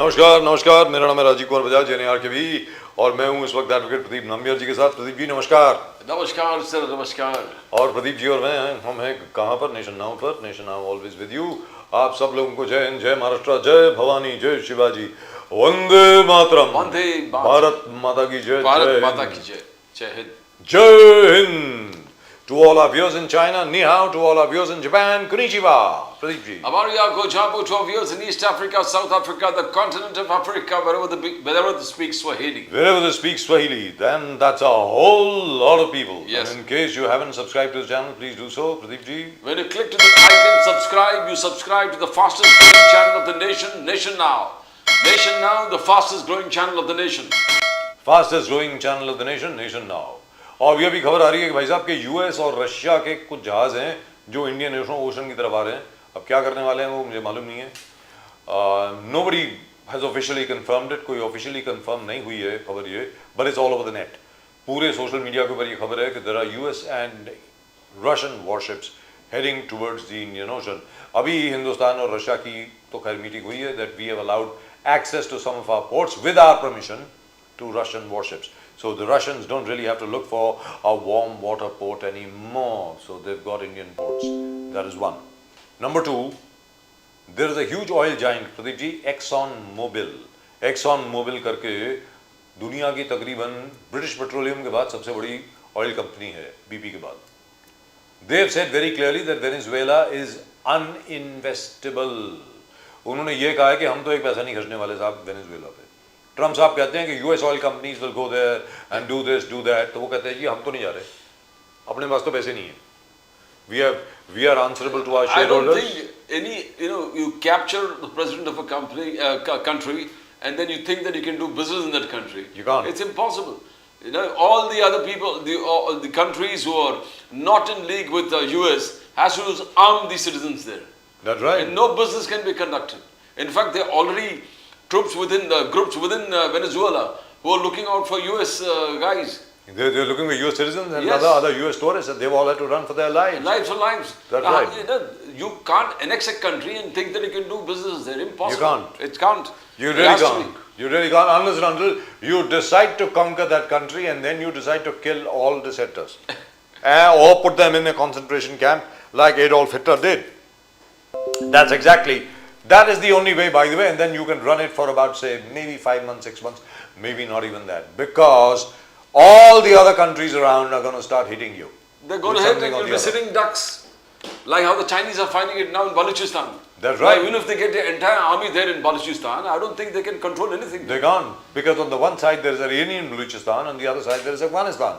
नमस्कार नमस्कार, मेरा नाम है राजीव कुमार बजाज जेएनआर के भी, और मैं हूं इस वक्त एडवोकेट प्रदीप नाम्बियर जी के साथ। प्रदीप जी नमस्कार। नमस्कार सर, नमस्कार। और प्रदीप जी और हम हैं कहाँ पर? नेशन नाउ पर। Nation now always with you. आप सब लोगों को जय हिंद, जय महाराष्ट्र, जय भवानी, जय शिवाजी, वंदे मातरम, वंदे भारत माता की जय, भारत माता की जय, जय हिंद, जय Hind. To all our viewers in China, ni hao. To all our viewers in Japan, konnichiwa. Pradeep ji. Amaria Gojabu to our viewers in East Africa, South Africa, the continent of Africa, wherever they speak Swahili. Wherever they speak Swahili, then that's a whole lot of people. Yes. And in case you haven't subscribed to this channel, please do so, Pradeep ji. When you click to the icon subscribe, you subscribe to the fastest growing channel of the nation, Nation Now. Nation Now, the fastest growing channel of the nation. Fastest growing channel of the nation, Nation Now. और ये भी खबर आ रही है कि भाई साहब के यूएस और रशिया के कुछ जहाज हैं जो इंडियन ओशन की तरफ आ रहे हैं। अब क्या करने वाले हैं वो मुझे मालूम नहीं है। Nobody has officially confirmed it, कोई ऑफिशियली कंफर्म नहीं हुई है खबर ये, but it's all over the net. पूरे सोशल मीडिया के ऊपर ये खबर है कि there are US and Russian warships heading towards the Indian Ocean. अभी हिंदुस्तान और रशिया की तो खैर मीटिंग हुई है that we have allowed access to some of our ports with our permission to Russian warships. So the Russians don't really have to look for a warm water port anymore. So they've got Indian ports. That is one. Number two, there is a huge oil giant, Pradeep ji, Exxon Mobil. Exxon Mobil करके दुनिया की तकरीबन British petroleum के बाद सबसे बड़ी oil company है BP के बाद. They've said very clearly that Venezuela is uninvestable. उन्होंने ये कहा है कि हम तो एक पैसा नहीं खर्चने वाले साहब वेनेजुएला पे। ट्रम्प साहब कहते हैं कि US oil companies will go there and do this do that, तो वो कहते हैं जी हम तो नहीं जा रहे, अपने पास तो पैसे नहीं है। we are answerable to our shareholders. I don't think you capture the president of a country and then you think that you can do business in that country. You can't. It's impossible. All the other people, the countries who are not in league with the US has to arm the citizens there. That's right. And no business can be conducted. In fact, there are already groups within Venezuela who are looking out for US guys. They're looking for US citizens and Yes. other US tourists, and they've all had to run for their lives. Lives are lives. That's right. You can't annex a country and think that you can do business there. Impossible. You can't. It can't. You It really has to can't. You really can't unless and until you decide to conquer that country and then you decide to kill all dissenters. Or put them in a concentration camp like Adolf Hitler did. That is the only way, by the way, and then you can run it for about, say, maybe 5 months, 6 months, maybe not even that, because all the other countries around are going to start hitting you. They're going to hit and you'll be sitting ducks, like how the Chinese are finding it now in Balochistan. That's right. Now, even if they get the entire army there in Balochistan, I don't think they can control anything. They can't, because on the one side there is Iranian Balochistan, on the other side there is Afghanistan.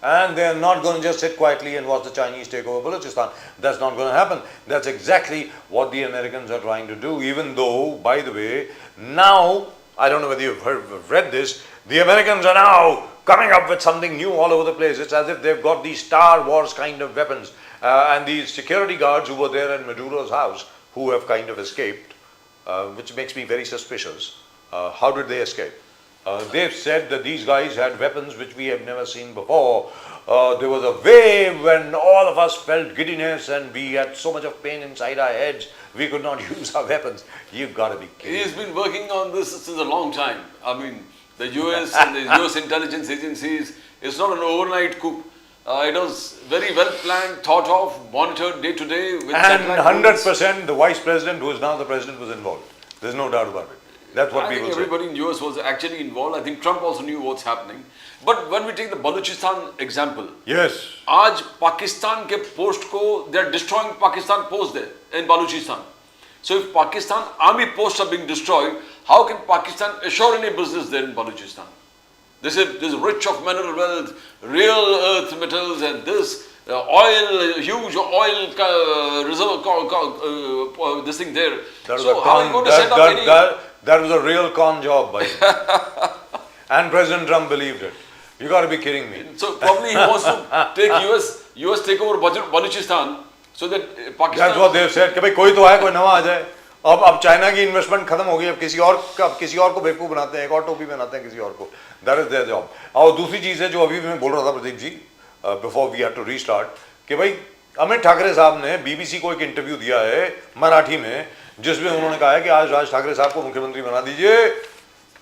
And they are not going to just sit quietly and watch the Chinese take over Balochistan. That's not going to happen. That's exactly what the Americans are trying to do, even though, by the way, now, I don't know whether you've read this, the Americans are now coming up with something new all over the place. It's as if they've got these Star Wars kind of weapons. And these security guards who were there in Maduro's house, who have kind of escaped, which makes me very suspicious. How did they escape? They've said that these guys had weapons which we have never seen before. There was a wave when all of us felt giddiness and we had so much of pain inside our heads, we could not use our weapons. You've got to be kidding. He's been working on this since a long time. I mean, the US and the US intelligence agencies, it's not an overnight coup. It was very well planned, thought of, monitored day to day. And 100% the vice president, who is now the president, was involved. There's no doubt about it. That's what people say. I think everybody in US was actually involved. I think Trump also knew what's happening. But when we take the Balochistan example, yes, आज Pakistan के post को, they are destroying Pakistan post there in Balochistan. So if Pakistan army posts are being destroyed, how can Pakistan assure any business there in Balochistan? This is rich of mineral wealth, real earth metals, and this oil, huge oil reserve, this thing there. So how are you going to set up any? That was a real con job by him. And President Trump believed it. You got to be kidding me. So probably he wants to take US take over Balochistan so that Pakistan. That's what they've said. कि भाई कोई तो आए, कोई नवा आ जाए. अब China की इन्वेस्टमेंट खत्म हो गई, अब किसी और को बेवकूफ बनाते हैं, एक और टोपी बनाते हैं किसी और को. That is their job. और दूसरी चीज है जो अभी मैं बोल रहा था Pradeep ji, before we have to restart, कि भाई अमित ठाकरे साहब ने बीबीसी को एक इंटरव्यू दिया है मराठी में जिसमें उन्होंने कहा है कि आज राज ठाकरे साहब को मुख्यमंत्री बना दीजिए,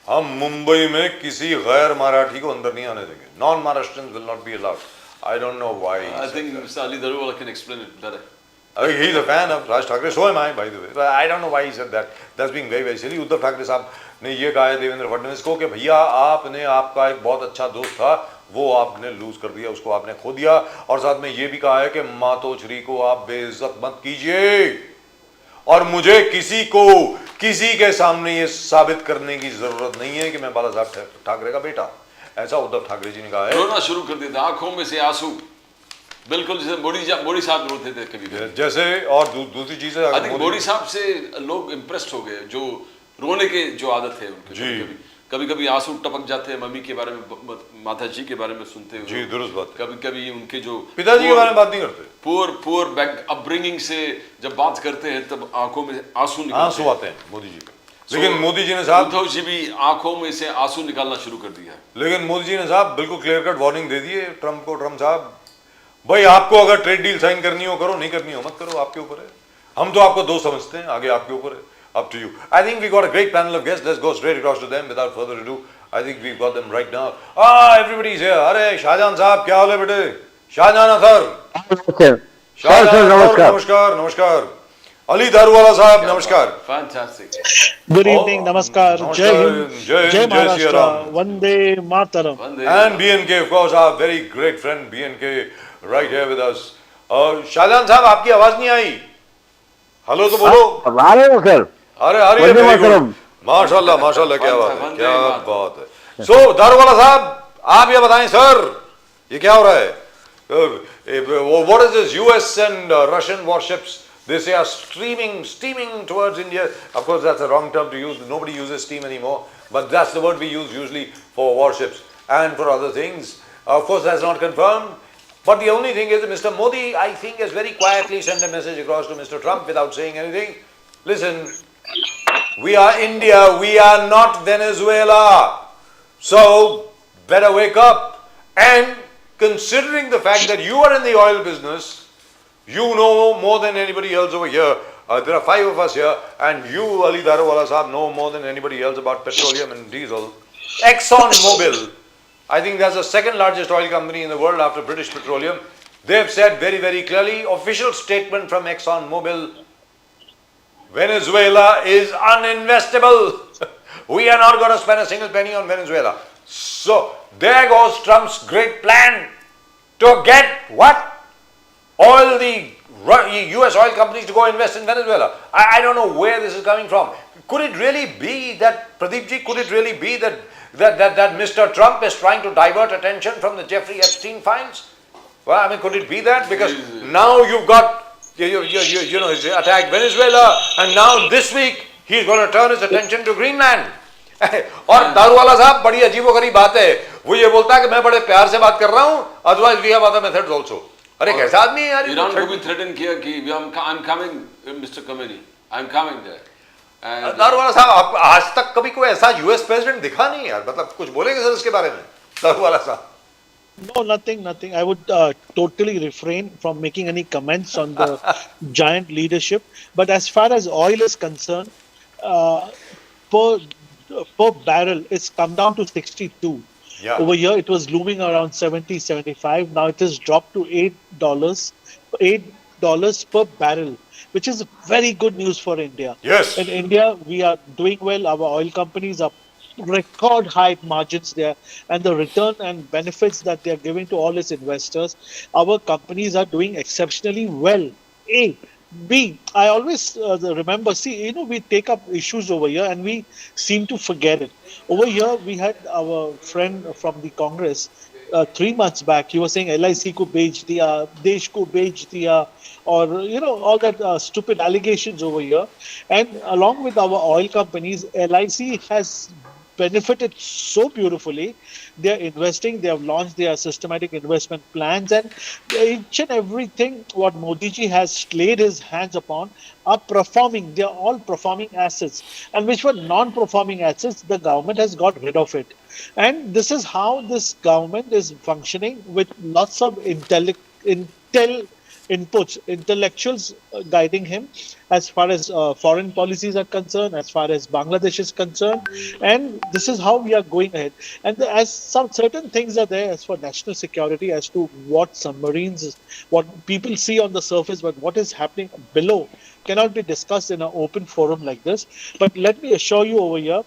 हम मुंबई में किसी गैर मराठी को अंदर नहीं आने देंगे. Non Maharashtrians will not be allowed. I don't know why. I think Mr. Ali Darwala can explain it better. He's a fan of Raj Thakre, so am I, by the way. But I don't know why he said that. That's being very, very silly. Uddhav Thackeray साहब ने ये कहा है देवेंद्र फडणवीस को कि भैया आपने, आपका एक बहुत अच्छा दोस्त था, वो आपने लूज कर दिया, उसको आपने खो दिया. और साथ में ये भी कहा है कि मातोश्री को आप बेइज्जत मत कीजिए, और मुझे किसी के सामने ये साबित करने की जरूरत नहीं है कि मैं बाला साहब ठाकरे का बेटा. ऐसा उद्धव ठाकरे जी ने कहा है. रोना शुरू कर दिया था, आंखों में से आंसू, बिल्कुल जैसे मोदी साहब रोते थे कभी जैसे. और दूसरी चीज है, आई थिंक मोदी साहब से लोग इम्प्रेस्ड हो गए, जो रोने के जो आदत है उनके. कभी कभी आंसू टपक जाते हैं मम्मी के बारे में, माता जी के बारे में सुनते हुए. जी दुरुस्त बात. कभी कभी उनके जो पिताजी के बारे में बात नहीं करते, पुअर बैक अपब्रिंगिंग से जब बात करते हैं तब आंखों में आंसू आते हैं मोदी जी पे. लेकिन मोदी जी ने साहब, उद्धव जी भी आंखों में से आंसू निकालना शुरू कर दिया है. लेकिन मोदी जी ने साहब बिल्कुल क्लियर कट वार्निंग दे दी है ट्रम्प को. ट्रम्प साहब, भाई आपको अगर ट्रेड डील साइन करनी हो करो, नहीं करनी हो मत करो, आपके ऊपर है. हम तो आपको दोस्त समझते हैं, आगे आपके ऊपर है. Up to you. I think we got a great panel of guests. Let's go straight across to them without further ado. I think we've got them right now. Everybody's here. अरे शाहजहां साहब क्या हाल है बेटे? शाहजहां सर. नमस्कार. नमस्कार. अली दारूवाला साहब नमस्कार. Fantastic. Good evening, namaskar, Jai Hind, Jai Maharashtra, Vande Mataram. And BNK, of course, our very great friend BNK, right here with us. Shahjahan साहब आपकी आवाज नहीं आई. हेलो तो बोलो. आ रहे हो सर? अरे आ रही है. वंदे मातरम. माशाल्लाह माशाल्लाह, क्या बात है, क्या बात है. सो दारूवाला साहब, आप ये बताएं सर, ये क्या हो रहा है? What is this? US and Russian warships, they say, are steaming towards India. Of course, that's a wrong term to use. Nobody uses steam anymore, but that's the word we use usually for warships and for other things. Of course, that's not confirmed. But the only thing is that Mr. Modi, I think, has very quietly sent a message across to Mr. Trump without saying anything. Listen, we are India, we are not Venezuela. So, better wake up. And considering the fact that you are in the oil business, you know more than anybody else over here. There are 5 of us here, and you, Ali Darawala Sahab, know more than anybody else about petroleum and diesel. ExxonMobil, I think that's the second largest oil company in the world after British Petroleum. They've said very, very clearly, official statement from ExxonMobil, Venezuela is uninvestable. We are not going to spend a single penny on Venezuela. So, there goes Trump's great plan to get what? All the US oil companies to go invest in Venezuela. I don't know where this is coming from. Could it really be that, Pradeep ji, could it really be that Mr. Trump is trying to divert attention from the Jeffrey Epstein files? Well, I mean, could it be that? Because now you've got, you know, he's attacked Venezuela, and now this week he's going to turn his attention to Greenland. और दारूवाला साहब, बड़ी अजीबोगरीब बात है, वो ये बोलता है कि मैं बड़े प्यार से बात कर रहा हूँ, otherwise we have other methods also. अरे कैसा आदमी है यार? ईरान को भी थ्रेटन किया कि I'm coming, Mr. Khomeini, I'm coming there. Daruwalla साहब, आज तक कभी कोई ऐसा यूएस प्रेसिडेंट दिखा नहीं यार. मतलब कुछ बोलेंगे सर इसके बारे में, दारूवाला साहब? No, nothing. I would totally refrain from making any comments on the giant leadership. But as far as oil is concerned, per barrel, it's come down to 62. Yeah. Over here, it was looming around 70, 75. Now it has dropped to $8 per barrel, which is very good news for India. Yes. In India, we are doing well. Our oil companies are record high margins there, and the return and benefits that they are giving to all its investors, our companies are doing exceptionally well. A. B. I always remember, we take up issues over here and we seem to forget it. Over here, we had our friend from the Congress 3 months back. He was saying LIC ko bej diya, Desh ko bej diya, or all that stupid allegations over here. And along with our oil companies, LIC has benefited so beautifully. They are investing, they have launched their systematic investment plans, and each and everything what Modi ji has laid his hands upon are performing. They are all performing assets, and which were non-performing assets, the government has got rid of it. And this is how this government is functioning, with lots of intel inputs, intellectuals guiding him as far as foreign policies are concerned, as far as Bangladesh is concerned, and this is how we are going ahead. And as some certain things are there as for national security, as to what submarines, what people see on the surface, but what is happening below cannot be discussed in an open forum like this. But let me assure you over here,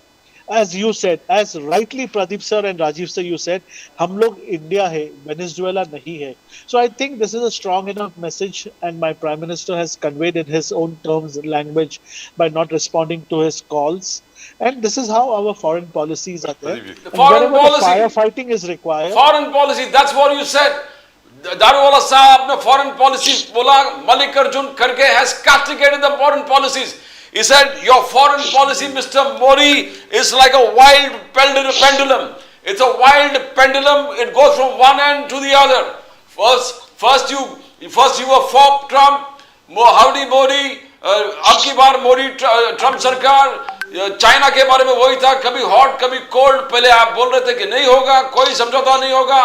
as you said, as rightly Pradeep sir and Rajiv sir, you said, हम लोग India है, Venezuela नहीं है. So I think this is a strong enough message, and my Prime Minister has conveyed in his own terms and language by not responding to his calls. And this is how our foreign policies are there. The And foreign wherever the policy- firefighting is required. Foreign policy, that's what you said. Daruwala Sahab ne foreign policy bola, Mallikarjun Kharge has castigated the foreign policies. He said, your foreign policy, Mr. Modi, is like a wild pendulum. It's a wild pendulum. It goes from one end to the other. First you were for Trump, howdy Modi, अब की बार Modi Trump सरकार, China के बारे में वही था, कभी hot कभी कोल्ड. पहले आप बोल रहे थे कि नहीं होगा, कोई समझौता नहीं होगा.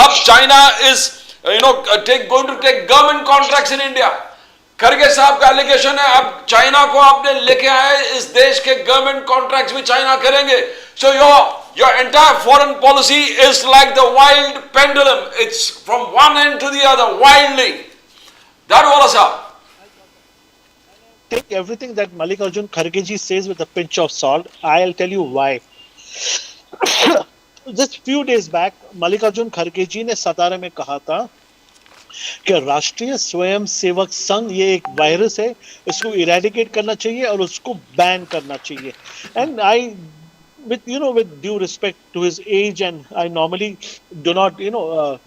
अब China is going to take government contracts in India. Kharge साहब का एलिगेशन है, अब चाइना को आपने लेके आए, इस देश के गवर्नमेंट कॉन्ट्रैक्ट्स भी चाइना करेंगे. सो your entire foreign policy is like the wild pendulum. It's from one end to the other, wildly. Daruwala Sahab. Take everything that Mallikarjun Kharge ji says with a pinch of salt. I'll tell you why. Just few days back, Mallikarjun Kharge ji ने सतारा में कहा था कि राष्ट्रीय स्वयं सेवक संघ ये एक virus है, इसको इरेडिकेट करना चाहिए और उसको बैन करना चाहिए. And I, with due respect to his age, and I normally do not,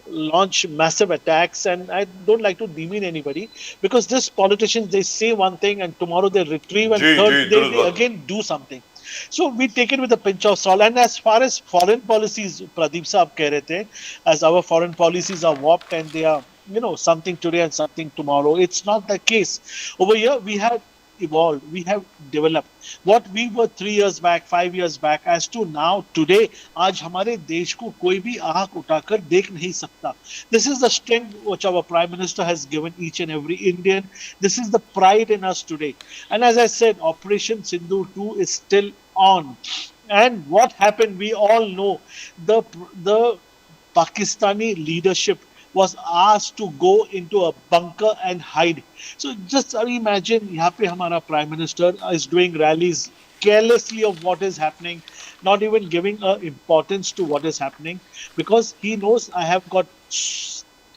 launch massive attacks, and I don't like to demean anybody, because these politicians, they say one thing and tomorrow they retrieve and they again do something. So we take it with a pinch of salt. And as far as foreign policies, Pradeep Saab keh rahe the, as our foreign policies are warped and they are, something today and something tomorrow. It's not the case. Over here, we have evolved, we have developed. What we were 3 years back, 5 years back, as to now, today, आज हमारे देश को कोई भी आँख उठाकर देख नहीं सकता. This is the strength which our Prime Minister has given each and every Indian. This is the pride in us today. And as I said, Operation Sindoor 2 is still on. And what happened, we all know. The Pakistani leadership was asked to go into a bunker and hide. So just imagine, यहाँ पे हमारा Prime Minister is doing rallies carelessly of what is happening, not even giving importance to what is happening, because he knows I have got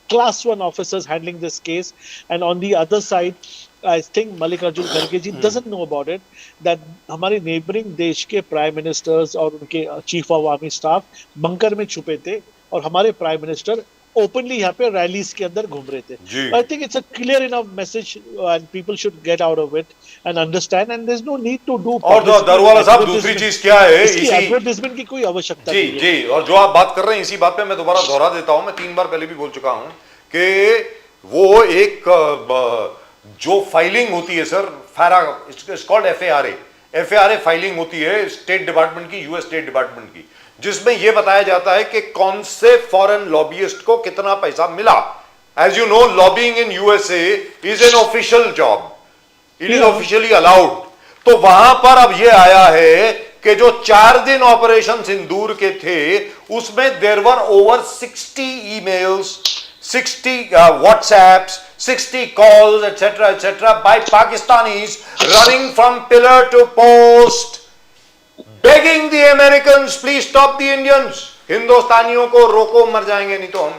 class 1 officers handling this case, and on the other side, I think Mallikarjun Kharge ji doesn't know about it, that हमारे neighboring देश के Prime Ministers और उनके Chief of Army Staff bunker में छुपे थे और हमारे Prime Minister openly यहाँ पे rallies के अंदर घूम रहे थे. I think it's a clear enough message and people should get out of it and understand, and there's no need to do. और दारुवाला साहब दूसरी चीज क्या है, इसकी एडवर्टाइजमेंट की कोई आवश्यकता नहीं है. जी, और जो आप बात कर रहे हैं इसी बात पे मैं दोबारा दोहरा देता हूं, मैं 3 बार पहले भी बोल चुका हूं कि वो एक जो फाइलिंग होती है sir, it's called FARA filing होती है स्टेट डिपार्टमेंट की, यूएस स्टेट डिपार्टमेंट की, जिसमें यह बताया जाता है कि कौन से फॉरेन लॉबियिस्ट को कितना पैसा मिला. As you know, lobbying in USA is an official job, it is officially allowed. तो वहां पर अब यह आया है कि जो 4 दिन ऑपरेशन सिंदूर के थे, उसमें there were over 60 emails, 60 WhatsApps, 60 calls, etc., by Pakistanis running from pillar to post, begging the Americans, please stop the Indians. हिंदुस्तानियों को रोको, मर जाएंगे नहीं तो हम.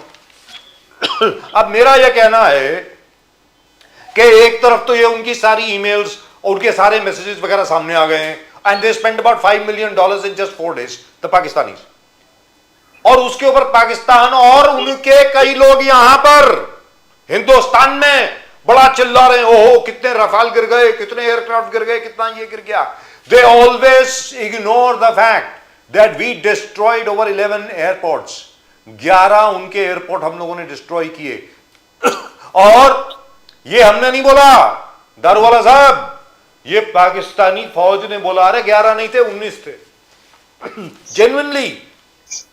अब मेरा यह कहना है कि एक तरफ तो ये उनकी सारी ईमेल्स और उनके सारे मैसेजेस वगैरह सामने आ गए हैं, and they spent about $5 million in just 4 days, the Pakistanis. और उसके ऊपर पाकिस्तान और उनके कई लोग यहां पर हिंदुस्तान में बड़ा चिल्ला रहे हैं, ओहो कितने रफाल गिर गए, कितने एयरक्राफ्ट गिर गए, कितना ये गिर गया. They always ignore the fact that we destroyed over 11 airports. 11 उनके एयरपोर्ट हम लोगों ने डिस्ट्रॉय किए. और ये हमने नहीं बोला दारुवाला साहब, ये पाकिस्तानी फौज ने बोला. अरे 11 नहीं थे, 19 थे. Genuinely,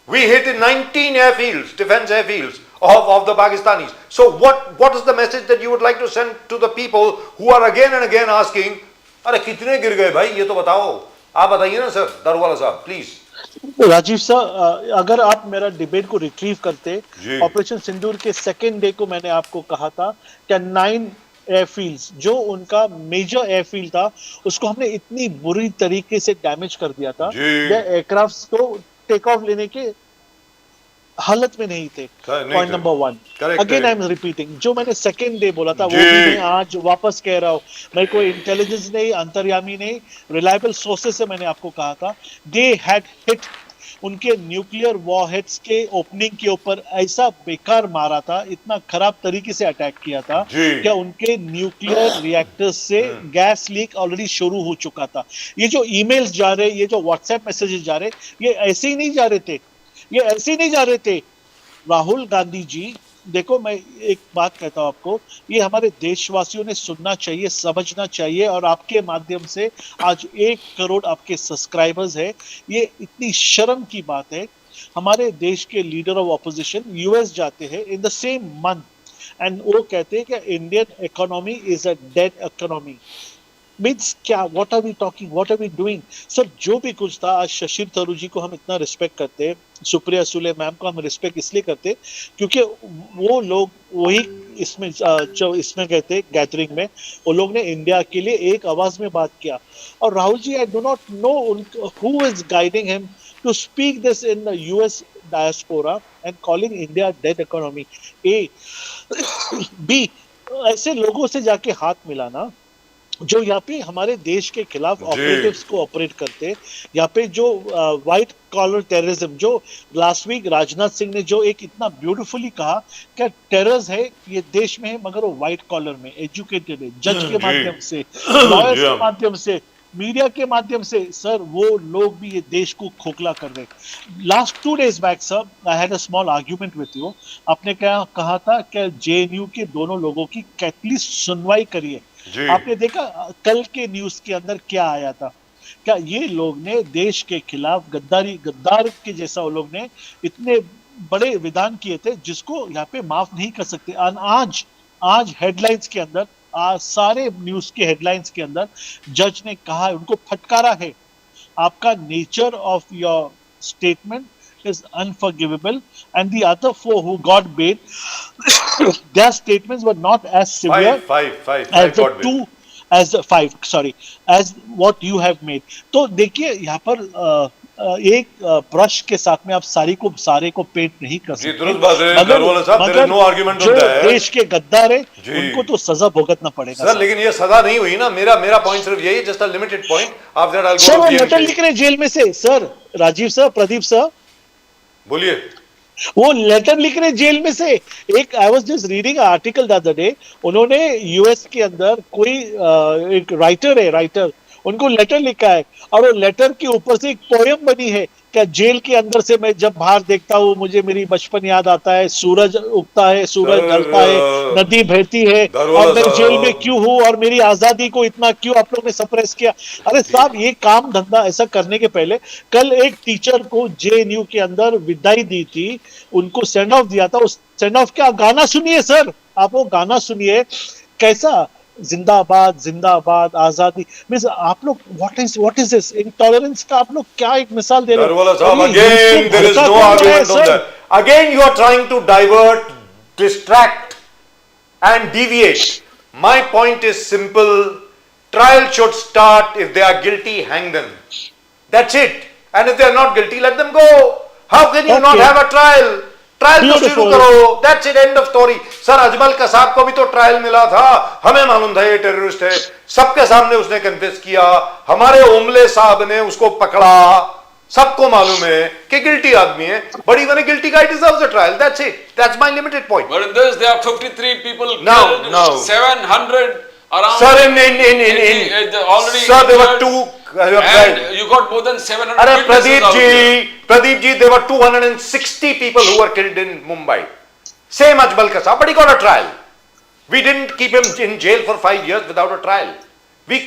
we hit 19 airfields, defense airfields, of the Pakistanis. So what is the message that you would like to send to the people who are again and again asking, अरे कितने गिर गए भाई, ये तो बताओ, आप बताइए ना सर, दारूवाला साहब प्लीज। राजीव सर, अगर आप मेरा डिबेट को रिट्रीव करते, जी। ऑपरेशन सिंदूर के सेकेंड डे को मैंने आपको कहा था कि 9 एयरफील्ड्स जो उनका मेजर एयरफील्ड था उसको हमने इतनी बुरी तरीके से डैमेज कर दिया था, एयरक्राफ्ट्स को टेक ऑफ लेने के हालत में नहीं थे। Point number 1, again I am repeating, जो मैंने सेकेंड डे बोला था वो भी मैं आज वापस कह रहा हूं। मैं कोई इंटेलिजेंस नहीं, अंतर्यामी नहीं, रिलायबल सोर्सेस से मैंने आपको कहा था, दे हैड हिट उनके न्यूक्लियर वॉरहेड्स के ओपनिंग के ऊपर ऐसा बेकार मारा था, इतना खराब तरीके से अटैक किया था कि उनके न्यूक्लियर रिएक्टर्स से गैस लीक ऑलरेडी शुरू हो चुका था। ये जो ईमेल्स जा रहे, ये जो व्हाट्सएप मैसेजेस जा रहे, ये ऐसे ही नहीं जा रहे थे, ये ऐसे नहीं जा रहे थे। राहुल गांधी जी, देखो मैं एक बात कहता हूं आपको, ये हमारे देशवासियों ने सुनना चाहिए, समझना चाहिए, और आपके माध्यम से आज 1 करोड़ आपके सब्सक्राइबर्स है, ये इतनी शर्म की बात है। हमारे देश के लीडर ऑफ ऑपोजिशन यूएस जाते हैं in the same month and वो कहते हैं कि Indian economy is a dead economy. Means क्या, what are we talking, what are we doing? Sir जो भी कुछ था, आज शशिर थरूर जी को हम इतना रिस्पेक्ट करते हैं, सुप्रिया सुले मैम को हम रिस्पेक्ट इसलिए करते क्योंकि वो लोग वही इसमें जो इसमें कहते हैं गैदरिंग में, वो लोग ने इंडिया के लिए एक आवाज में बात किया। और Rahul ji, I do not know who is guiding him to speak this in the US diaspora and calling India dead economy. A B, ऐसे लोगों से जाके हाथ मिलाना जो यहाँ पे हमारे देश के खिलाफ ऑपरेटिव्स को ऑपरेट करते, यहाँ पे जो व्हाइट कॉलर टेररिज्म, जो लास्ट वीक राजनाथ सिंह ने जो एक इतना ब्यूटीफुली कहा कि टेरर्स है ये देश में है मगर वो व्हाइट कॉलर में एजुकेटेड है, जज के माध्यम से, लॉयर्स के माध्यम से, मीडिया के माध्यम से। सर वो लोग भी ये देश को खोखला कर रहे। Last 2 days back sir, I had a small argument with you. आपने क्या कहा था कि जेएनयू के दोनों लोगों की एटलीस्ट सुनवाई करिए। आपने देखा कल के न्यूज के अंदर क्या आया था? क्या ये लोग ने देश के खिलाफ गद्दार के जैसा वो लोग ने इतने बड़े विधान किए थे जिसको यहाँ पे माफ नहीं कर सकते। आज हेडलाइंस के अंदर, आज सारे न्यूज के हेडलाइंस के अंदर जज ने कहा है, उनको फटकारा है, आपका nature of your statement is unforgivable, and the other 4 who got bail, their statements were not as severe as the 2 as the 5 sorry as what you have made. तो देखिए यहाँ पर एक ब्रश के साथ में आप सारे को पेंट नहीं कर सकते। जो देश के गद्दार है उनको तो सजा भुगतना पड़ेगा सर। लेकिन ये सजा नहीं हुई ना, मेरा पॉइंट सिर्फ यही, जस्ट अ लिमिटेड पॉइंट। आप जरा सर वो लेटर लिख रहे जेल में से, sir Rajiv sir, Pradeep sir बोलिए, वो लेटर लिख रहे जेल में से। एक I was just reading article the other day, उन्होंने यूएस के अंदर कोई एक राइटर उनको लेटर लिखा है और वो लेटर के ऊपर से एक पोयम बनी है क्या जेल के अंदर से मैं जब बाहर देखता हूँ मुझे मेरी बचपन याद आता है, सूरज उगता है, सूरज ढलता है, नदी बहती है और मैं जेल में क्यों हूँ और मेरी आजादी को इतना क्यों आप लोग ने सप्रेस किया। अरे साहब ये काम धंधा ऐसा करने के पहले, कल एक टीचर को जेएनयू के अंदर विदाई दी थी, उनको सेंड ऑफ दिया था, उस सेंड ऑफ का गाना सुनिए सर, आप वो गाना सुनिए कैसा, जिंदाबाद जिंदाबाद आजादी। मींस आप लोग व्हाट इज दिस इंटॉलरेंस का आप लोग क्या एक मिसाल दे रहे हो? Again there is no argument on that. Again you are trying to divert, distract and deviate. My point is simple. Trial should start. If they are guilty, hang them. That's it. And if they are not guilty, let them go. How can you not have a trial? Trial तो शुरू करो, that's it, end of story. Sir Ajmal Kasab को भी तो trial मिला था, हमें मालूम था ये टेररिस्ट है, सबके सामने उसने कन्फेस किया, हमारे ओमले साहब ने उसको पकड़ा, सबको मालूम है कि गिल्टी आदमी है, but even a guilty guy deserves a trial, that's it, that's my limited point. But in this there are 53 people killed, 700 around. Sir, already sir, there were 2 and you got more than 700 Arey Pradeep ji, there were 260 people who were killed in Mumbai. Same Ajmal Kasab, but he got a trial. We didn't keep him in jail for 5 years without a trial. We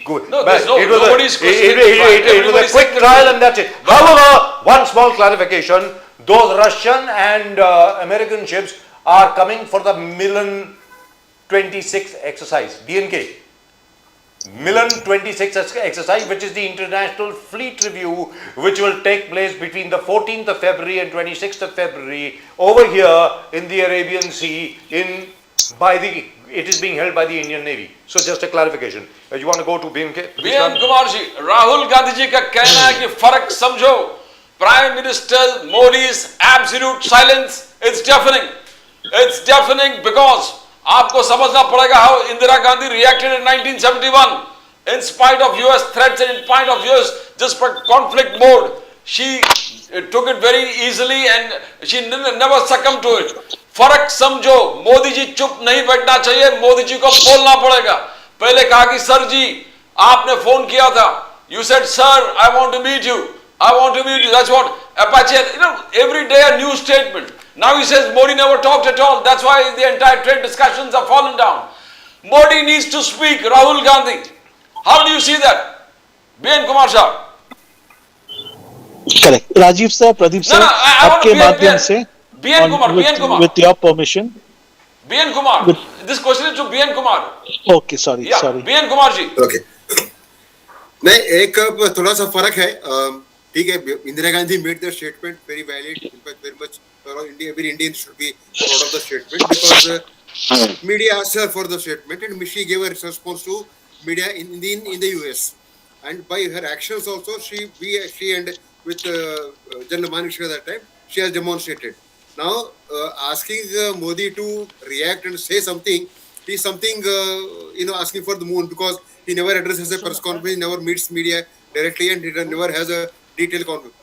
good. No, it was a quick trial and that's it. However, one small clarification, those Russian and American ships are coming for the Milan 26 exercise, BNK. Milan 26 exercise, which is the international fleet review, which will take place between the 14th of February and 26th of February over here in the Arabian Sea. It is being held by the Indian Navy. So just a clarification. You want to go to BNK? BN Kumar ji, Rahul Gandhi ji का कहना है कि फर्क समझो. Prime Minister Modi's absolute silence is deafening. It's deafening because आपको समझना पड़ेगा how Indira Gandhi reacted in 1971 in spite of US threats and in spite of US just conflict mode. She took it very easily and she never succumbed to it. फर्क समझो. मोदी जी चुप नहीं बैठना चाहिए, मोदी जी को बोलना पड़ेगा. पहले कहा कि सर जी आपने फोन किया था, you said sir I want to meet you, I want to meet you. That's what Apache, every day a new statement. Now he says Modi never talked at all. That's why the entire trade discussions have fallen down. Modi needs to speak. Rahul Gandhi. How do you see that? BN Kumar Shah. Correct. Rajiv sir, Pradeep sir, I want आपके माध्यम से BN Kumar, BN Kumar. with your permission. BN Kumar. This question is to BN Kumar. Okay, sorry, Yeah, sorry. BN Kumar ji. Okay नहीं एक थोड़ा सा फर्क है ठीक है Indira Gandhi made the statement very valid in fact very much every Indian should be proud of the statement because media asked her for the statement and she gave a response to media in the US and by her actions also she and with General Manik at that time she has demonstrated. Now asking Modi to react and say something is something asking for the moon because he never addresses a press conference, never meets media directly and he never has a detailed conference.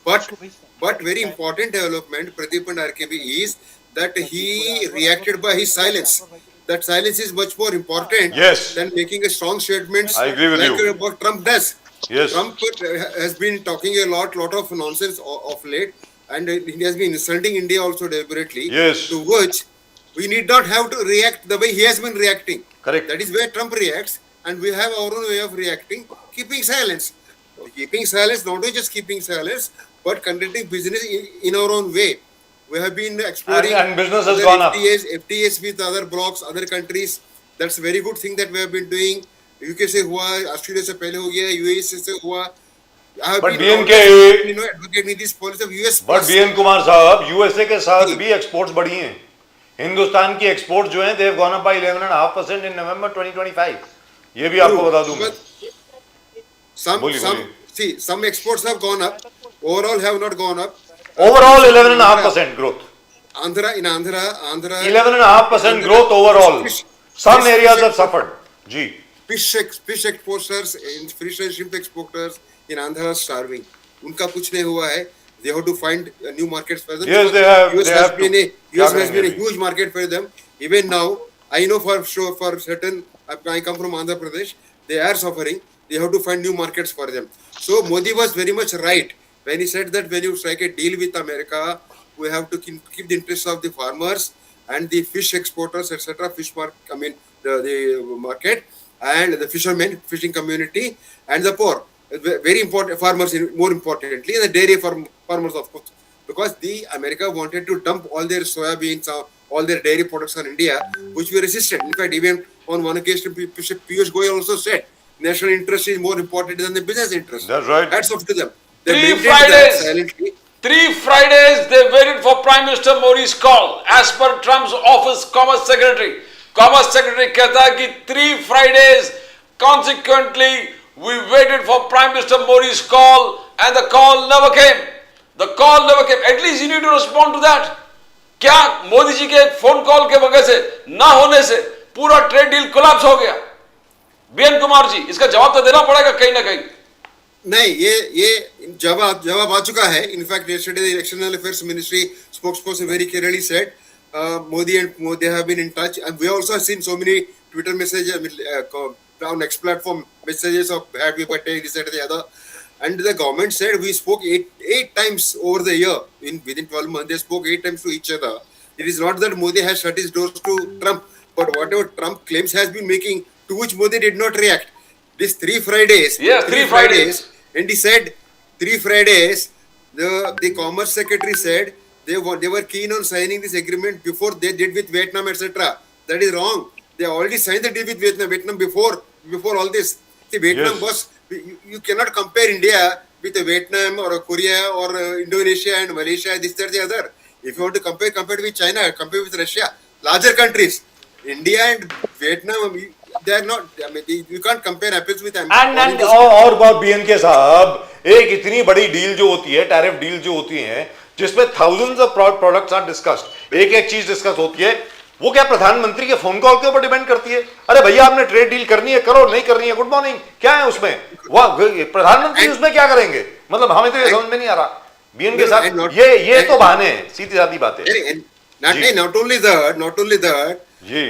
But very important development, Pradeep and RKB, is that he reacted by his silence. That silence is much more important than making a strong statements. I agree with you. What Trump does. Yes. Trump has been talking a lot of nonsense of late, and he has been insulting India also deliberately. Yes. To which we need not have to react the way he has been reacting. Correct. That is where Trump reacts, and we have our own way of reacting, keeping silence. Keeping silence, not only just keeping silence, but conducting business in our own way. We have been exploring and business has gone up. FTAs with other blocks, other countries. That's a very good thing that we have been doing. UK से हुआ, Australia से पहले हो गया, UAE से हुआ. I have But been BNK advocating this policy of US. But BN Kumar साहब, USA के साथ भी एक्सपोर्ट्स बढ़ी हैं. हिंदुस्तान की एक्सपोर्ट जो हैं, they have gone up by 11.5% in November 2025. ये भी आपको बता दूं मैं. Some exports have gone up. Overall have not gone up. Overall 11.5% growth. Andhra 11.5% growth overall. Some areas have suffered. Ji. Fish exporters, fish and shrimp exporters in Andhra are starving. उनका कुछ नहीं हुआ है. They have to find new markets for them. Yes, they have. US has been a huge market for them. Even now, I know for sure, for certain, I come from Andhra Pradesh, they are suffering. They have to find new markets for them. So Modi was very much right when he said that when you strike a deal with America, we have to keep the interests of the farmers and the fish exporters, etc. The market and the fishermen, fishing community, and the poor. Very important farmers, more importantly, the dairy farmers, of course, because the America wanted to dump all their soybeans, all their dairy products on India, which we resisted. In fact, even on one occasion, Piyush Goyal also said, national interest is more important than the business interest. That's right. Hats off to them. Three Fridays they waited for Prime Minister Modi's call. As per Trump's office Commerce Secretary कहता है कि 3 Fridays consequently we waited for Prime Minister Modi's call and the call never came. At least you need to respond to that. क्या मोदी जी के phone call के वजह से ना होने से पूरा ट्रेड डील कोलैप्स हो गया? बीएन कुमार जी, इसका जवाब तो देना पड़ेगा कहीं ना कहीं. नहीं, ये जवाब आ चुका है. In fact yesterday the External Affairs Ministry spokesperson very clearly said Modi have been in touch, and we also have seen so many Twitter messages on X platform messages of happy birthday, this and the other. And the government said we spoke eight times over the year. Within 12 months, they spoke 8 times to each other. It is not that Modi has shut his doors to Trump, but whatever Trump claims has been making, to which Modi did not react. These 3 Fridays. Yes, 3 Fridays. And he said 3 Fridays. The Commerce Secretary said they were keen on signing this agreement before they did with Vietnam, etc. That is wrong. They already signed the deal with Vietnam before all this. See, Vietnam Yes. was, you cannot compare India with a Vietnam or a Korea or Indonesia and Malaysia, this, that, the other. If you want to compare with China, compare with Russia, larger countries. India and Vietnam, they are not, I mean, you can't compare apples with apples. And और बात BNK साहब, एक इतनी बड़ी deal जो होती है, tariff deal जो होती है, जिसमें thousands of products are discussed, एक एक चीज डिस्कस होती है, वो क्या प्रधानमंत्री के फोन कॉल के ऊपर डिपेंड करती है? अरे भैया आपने ट्रेड डील करनी है, करो, नहीं करनी है, गुड मॉर्निंग, क्या है उसमें? वाह, प्रधानमंत्री उसमें क्या करेंगे? मतलब हमें तो ये समझ में नहीं आ रहा बीएनके साहब, ये तो बहाने हैं, सीधी सादी बात है। Not only that, ji.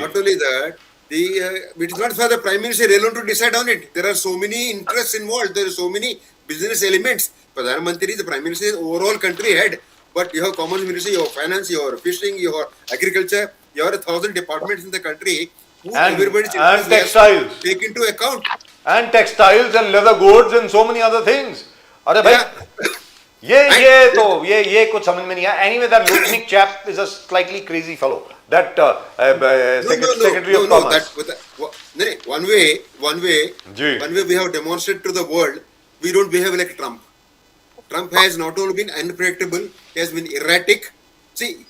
it is not for the Prime Minister alone to decide on it. There are so many interests involved. There are so many business elements. Pradhan Mantri, the Prime Minister, is overall country head. But you have Commerce Ministry, you have Finance, you have Fishing, you have Agriculture, you have 1,000 departments in the country. Who everybody's and interest has to textiles. take into account. And textiles and leather goods and so many other things. अरे भाई, Yeah. ये कुछ समझ में नहीं आया. Anyway, that Lutnick chap is a slightly crazy fellow. That Secretary of Commerce. One way ji. we have demonstrated to the world, we don't behave like Trump. Trump has not only been unpredictable, he has been erratic. See,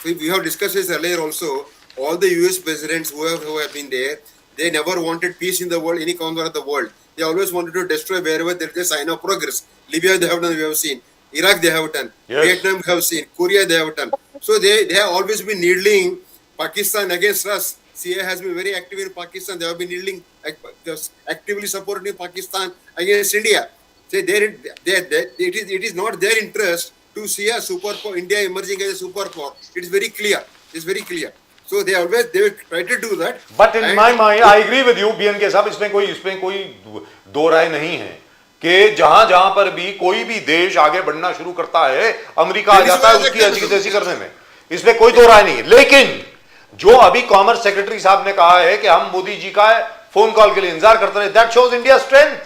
we have discussed this earlier also. All the US presidents who have been there, they never wanted peace in the world, any corner of the world. They always wanted to destroy wherever there is a sign of progress. Libya they have done, we have seen. Iraq they have done. Yes. Vietnam we have seen. Korea they have done. So they have always been needling Pakistan against us. CIA has been very active in Pakistan. They have been needling, actively supporting Pakistan against India. So it is not their interest to see a superpower, India emerging as a superpower. It is very clear. It's very clear. So they will try to do that. But in my mind, I agree with you, BNK साहब, इसमें कोई दो राय नहीं है कि जहां पर भी कोई भी देश आगे बढ़ना शुरू करता है, अमेरिका आ जाता है उसकी ऐसी तैसी करने में, इसमें कोई दो राय नहीं है। लेकिन जो अभी कॉमर्स सेक्रेटरी साहब ने कहा है कि हम मोदी जी का फोन कॉल के लिए इंतजार करते रहे, that shows India strength.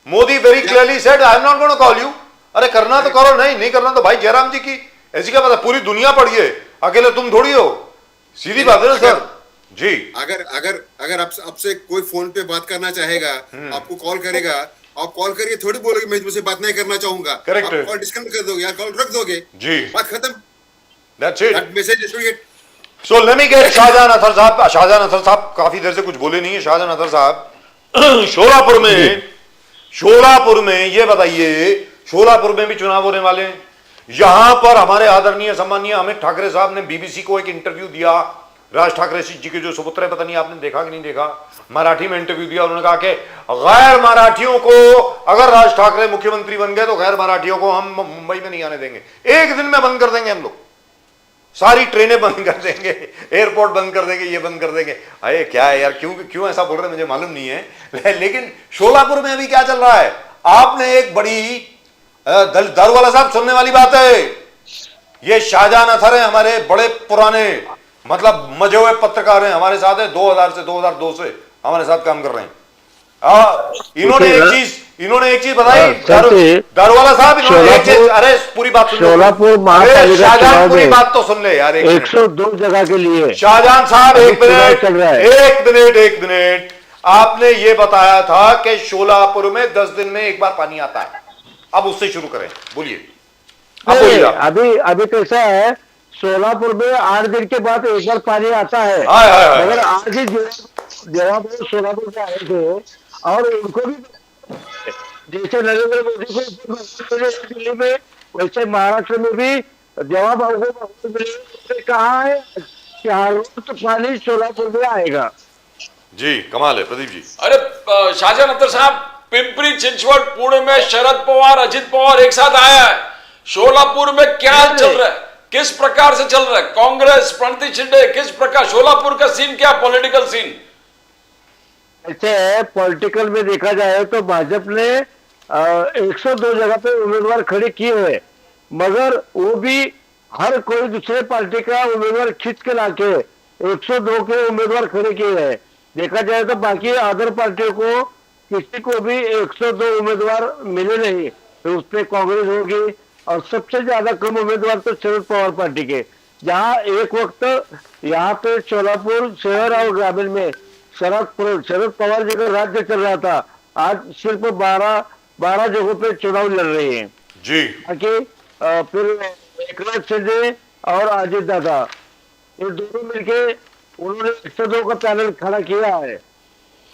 Modi very clearly said, I am not gonna call you. अरे करना तो करो, नहीं करना तो भाई जयराम जी की, ऐसी क्या बात है, पूरी दुनिया पड़ी है, अकेले तुम थोड़ी हो, सीधी बात है ना सर जी। अगर आपसे कोई फोन पे बात करना चाहेगा, आपको कॉल करेगा, आप कॉल करिए, थोड़ी बोलोगे मैं मुझसे बात नहीं करना चाहूंगा, करेक्ट, आप कॉल डिस्कनेक्ट कर दोगे या कॉल रख दोगे जी, बात खत्म, that's it, that message is get. So let me get Shahjahan Athar साहब काफी देर से कुछ बोले नहीं है। शाहजहां अथर साहब, शोलापुर में ये बताइए, शोलापुर में भी चुनाव होने वाले हैं। यहां पर हमारे आदरणीय सम्मानीय अमित ठाकरे साहब ने बीबीसी को एक इंटरव्यू दिया, राज ठाकरे जी के जो सुपुत्र है, पता नहीं आपने देखा कि नहीं देखा, मराठी में इंटरव्यू दिया। उन्होंने कहा कि गैर मराठियों को, अगर राज ठाकरे मुख्यमंत्री बन गए तो गैर मराठियों को हम मुंबई में नहीं आने देंगे, एक दिन में बंद कर देंगे हम लोग, सारी ट्रेनें बंद कर देंगे, एयरपोर्ट बंद कर देंगे, ये बंद कर देंगे। अरे क्या है यार, क्यों ऐसा बोल रहे हैं मुझे मालूम नहीं है। लेकिन शोलापुर में अभी क्या चल रहा है, आपने एक बड़ी दारूवाला साहब सुनने वाली बात है, ये शाहजहां अथर है, हमारे बड़े पुराने मतलब मजे हुए पत्रकार हैं, हमारे साथ है 2000 से 2002 से हमारे साथ काम कर रहे हैं। इन्होंने एक चीज बताई, दारूवाला साहब, इन्होंने एक चीज, अरे पूरी बात सुन, शोलापुर शाहजहां पूरी बात तो सुन ले यार, 102 जगह के लिए शाहजहां साहब, एक मिनट, आपने ये बताया था कि शोलापुर में 10 दिन में एक बार पानी आता है, अब उससे शुरू करें, बोलिए। अभी कैसा है, शोलापुर में 8 दिन के बाद एक बार पानी आता है, मगर आज ही जवाब शोलापुर से आए थे और उनको भी जैसे नरेंद्र मोदी को दिल्ली में, वैसे महाराष्ट्र में भी जवाब कहा है कि हर रोज पानी शोलापुर में आएगा। जी कमाल है प्रदीप जी। अरे शाहजहां अख्तर साहब, पिंपरी चिंचवड पुणे में शरद पवार अजित पवार एक साथ आया है, शोलापुर में क्या चल रहा है, किस प्रकार से चल रहा है, कांग्रेस प्रणति शिंदे किस प्रकार, शोलापुर का सीन क्या, पॉलिटिकल सीन? ऐसे पॉलिटिकल में देखा जाए तो भाजपा ने 102 जगह पे उम्मीदवार खड़े किए हुए, मगर वो भी हर कोई दूसरे पार्टी का उम्मीदवार खींच के लाके 102 के उम्मीदवार खड़े किए हैं। देखा जाए तो बाकी अदर पार्टियों को किसी को भी 102 उम्मीदवार मिले नहीं, तो उसमें कांग्रेस होगी, और सबसे ज्यादा कम उम्मीदवार तो शरद पवार पार्टी के। जहां एक वक्त यहाँ पे सोलापुर शहर और ग्रामीण में शरद पवार जी का राज्य चल रहा था, आज सिर्फ 12 जगहों पे चुनाव लड़ रहे हैं जी। ताकि फिर एकनाथ शिंदे और अजित दादा ये दोनों मिलके उन्होंने 102 का पैनल खड़ा किया है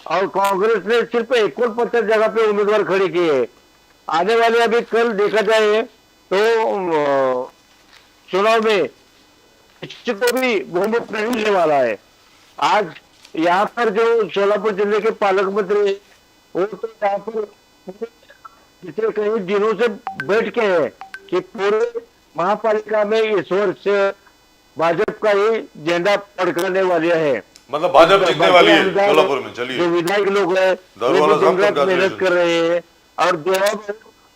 और कांग्रेस ने सिर्फ 51 जगह पे उम्मीदवार खड़े किए। आने वाले अभी कल देखा जाए तो चुनाव में किसी को भी बहुमत नहीं मिलने वाला है। आज यहाँ पर जो सोलापुर जिले के पालक मंत्री हैं, वो तो यहाँ पर पिछले कई दिनों से बैठ के हैं कि पूरे महापालिका में इस वर्ष भाजपा का ही झंडा फड़काने वाले हैं। मतलब भाजपा जीतने वाली है सोलापुर में। चलिए, जो विधायक लोग हैं दारूवाला वो साहब, दिन रात मेहनत congratulations। कर रहे हैं और जो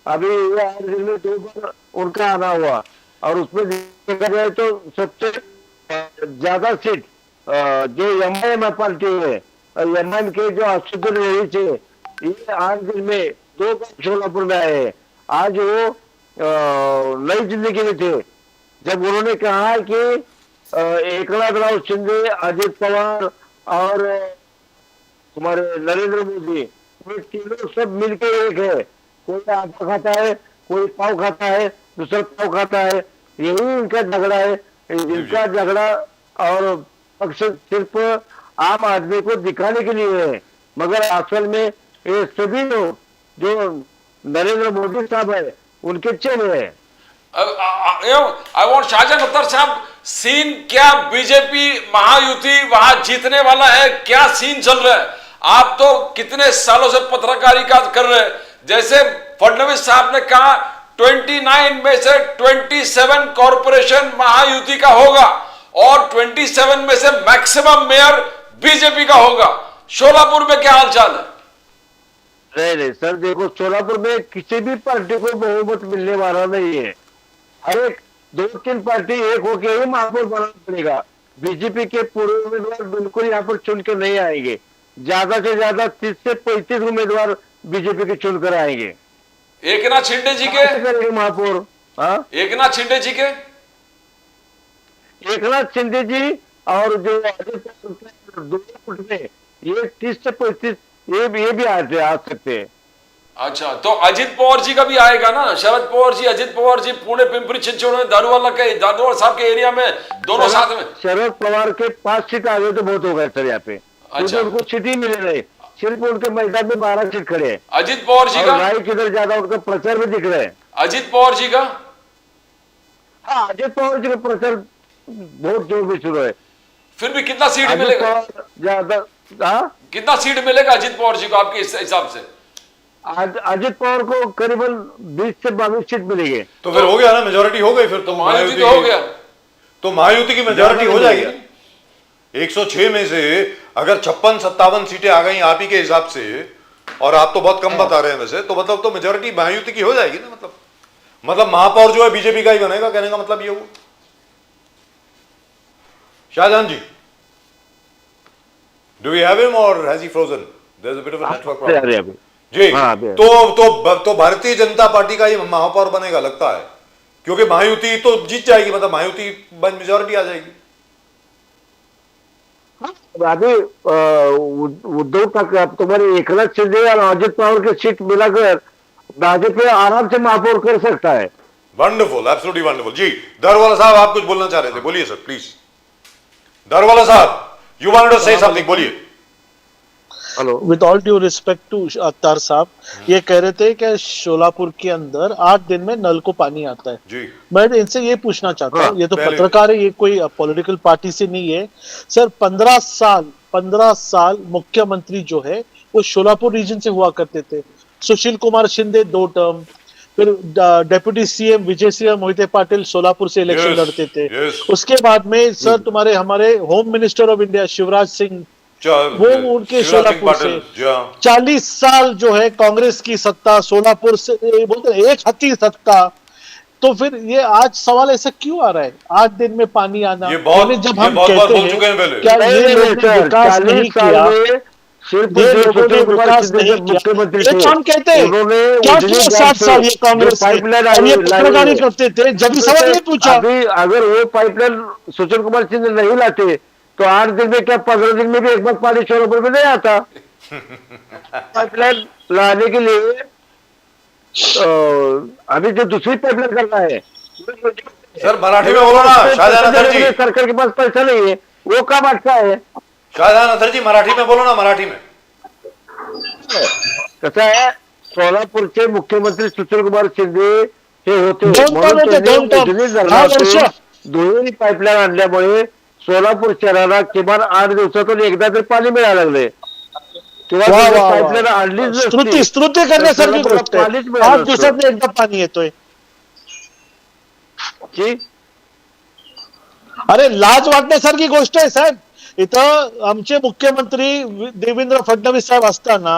अभी ये 8 दिन में 2 बार उनका आना हुआ और उसमें देखा जाए तो सबसे ज्यादा सीट जो एमआईएम पार्टी है, एमआईएम के जो असुद्दीन ओवैसी थे, ये 8 दिन में 2 बार सोलापुर में आए हैं। आज वो नई जिंदगी में थे जब उन्होंने कहा कि एकनाथ राव शिंदे, अजित पवार और हमारे नरेंद्र मोदी, ये तीनों सब मिलके एक है। कोई आटा खाता है, कोई पाव खाता है, दूसरा पाव खाता है, यही इनका झगड़ा है। इनका झगड़ा और पक्ष सिर्फ आम आदमी को दिखाने के लिए है, मगर असल में ये सभी लोग जो नरेंद्र मोदी साहब है उनके चेहरे है। आई वांट शाहजहान अख्तर साहब, सीन क्या बीजेपी महायुति वहां जीतने वाला है, क्या सीन चल रहा है? आप तो कितने सालों से पत्रकारिता कर रहे हैं, जैसे फडणवीस साहब ने कहा 29 में से 27 कॉरपोरेशन महायुति का होगा और 27 में से मैक्सिमम मेयर बीजेपी का होगा। शोलापुर में क्या हालचाल है? नहीं सर, देखो सोलापुर में किसी भी पार्टी को बहुमत मिलने वाला नहीं है। हर एक 2-3 पार्टी एक होके ही महापौर बनाना पड़ेगा। बीजेपी के पूरे उम्मीदवार बिल्कुल यहाँ पर चुन के नहीं आएंगे। ज्यादा से ज्यादा 30 से 35 उम्मीदवार बीजेपी के चुनकर आएंगे। एकनाथ शिंदे जी के करेंगे महापौर? हाँ, एकनाथ शिंदे जी के एकनाथ शिंदे जी और जो अजित दोनों फुट में ये 30 से 35 ये भी आ सकते हैं। अच्छा, तो अजित पवार जी का भी आएगा ना? शरद पवार जी, अजित पवार जी, पुणे पिंपरी चिंचवड में दारूवाला साहब के एरिया में दोनों साथ में। शरद पवार के 5 सीट आ गए तो बहुत हो गए सर यहाँ पे। अच्छा, उनको सीट ही मिले नहीं, सिर्फ उनके मैदान में 12 सीट खड़े हैं। अजित पवार जी का राय किधर ज्यादा उनका प्रचार में दिख रहा है। अजित पवार जी का हाँ, अजित पवार जी का प्रचार बहुत जोर में शुरू है। फिर भी कितना सीट अजित मिलेगा? पवार ज्यादा, हाँ, कितना सीट मिलेगा अजित पवार जी को आपके हिसाब से? अजित पवार को करीबन 20 से 22 सीट मिलेगी। तो फिर हो गया ना, मेजोरिटी हो गई फिर तो महायुति तो हो गया। तो महायुति की मेजोरिटी हो जाएगी। 106 में से अगर 56-57 सीटें आ गई आप ही के हिसाब से, और आप तो बहुत कम बता रहे हैं वैसे, तो मतलब तो मेजोरिटी महायुति की हो जाएगी ना। मतलब महापौर जो है बीजेपी का ही बनेगा, कहने का मतलब ये हुआ। शाहजहान जी, do we have him or has he frozen? There's a bit of a network problem. जी, तो भारतीय जनता पार्टी का ही महापौर बनेगा लगता है, क्योंकि महायुति तो जीत जाएगी, मतलब महायुति मेजोरिटी आ जाएगी। अभी उद्धव ठाकरे तुम्हारे एकनाथ शिंदे और अजित पवार की सीट मिलाकर भाजपा आराम से महापौर कर सकता है। Wonderful, absolutely wonderful. जी, दारूवाला साहब आप कुछ बोलना चाह रहे थे, बोलिए सर प्लीज। दारूवाला साहब, you wanted to say something, बोलिए। Hello, with all due respect to Akhtar साहब, ये कह रहे थे कि शोलापुर के अंदर 8 दिन में नल को पानी आता है जी। मैं इनसे ये पूछना चाहता हूँ, ये तो पत्रकार है, ये कोई पॉलिटिकल पार्टी से नहीं है सर। 15 साल मुख्यमंत्री जो है वो शोलापुर रीजन से हुआ करते थे। सुशील कुमार शिंदे 2 टर्म, फिर डेप्यूटी सीएम विजय सिंह मोहिते पाटिल सोलापुर से इलेक्शन लड़ते थे। उसके बाद में सर हमारे home minister of India Shivraj Singh, वो उनके सोलापुर से 40 साल जो है कांग्रेस की सत्ता सोलापुर से, बोलते हैं एक हाथी सत्ता। तो फिर ये आज सवाल ऐसा क्यों आ रहा है 8 दिन में पानी आना? जब हम कहते हैं क्या ये विकास नहीं किया? सिर्फ ये जो लोगों ने सुशील कुमार विकास शिंदे नहीं जब किया। मुख्यमंत्री ये थे, कौन कहते हैं? उन्होंने क्या उजनी किया डैम 7 से साल ये जो कांग्रेस ने? पाइपलाइन और ये लाई पत्रकारी है, करते थे, जब भी सवाल नहीं पूछा। अभी अगर वो पाइपलाइन सुशील कुमार सिंह नहीं लाते तो 8 दिन में क्या 15 दिन में भी एक बार पानी शोलापुर में नहीं आता। पाइपलाइन लाने के लिए अभी जो दूसरी पाइपलाइन करना है, सर मराठी में बोलो ना शाहजहां अख्तर जी। सरकार के पास पैसा नहीं है, वो काम अच्छा है। शाहजहां अख्तर जी मराठी में बोलो ना, मराठी में। कसं आहे, सोलापूरचे मुख्यमंत्री सुशील कुमार शिंदे हे होते, दोन म्हणून टर्म होते, त्यांनी दोन टर्म. उजनी 10 वर्ष. धरणातून दुहेरी पाईपलाईन आणल्यामुळे सोलापूर शहराला किमान 8 दिवसातून एकदा तरी पाणी मिळायला लागले. किंवा वा वा पाईपलाईन वा. आणलीच स्तुती नसती स्तुती तर करण्यासारखी सोलापूरला गोष्ट आहे. पाणीच 8 मिळालं नसतं. दिवसात एकदा पाणी येतोय. की अरे लाज वाटण्यासारखी गोष्ट आहे साहेब. इथं आमचे मुख्यमंत्री देवेंद्र फडणवीस साहेब असताना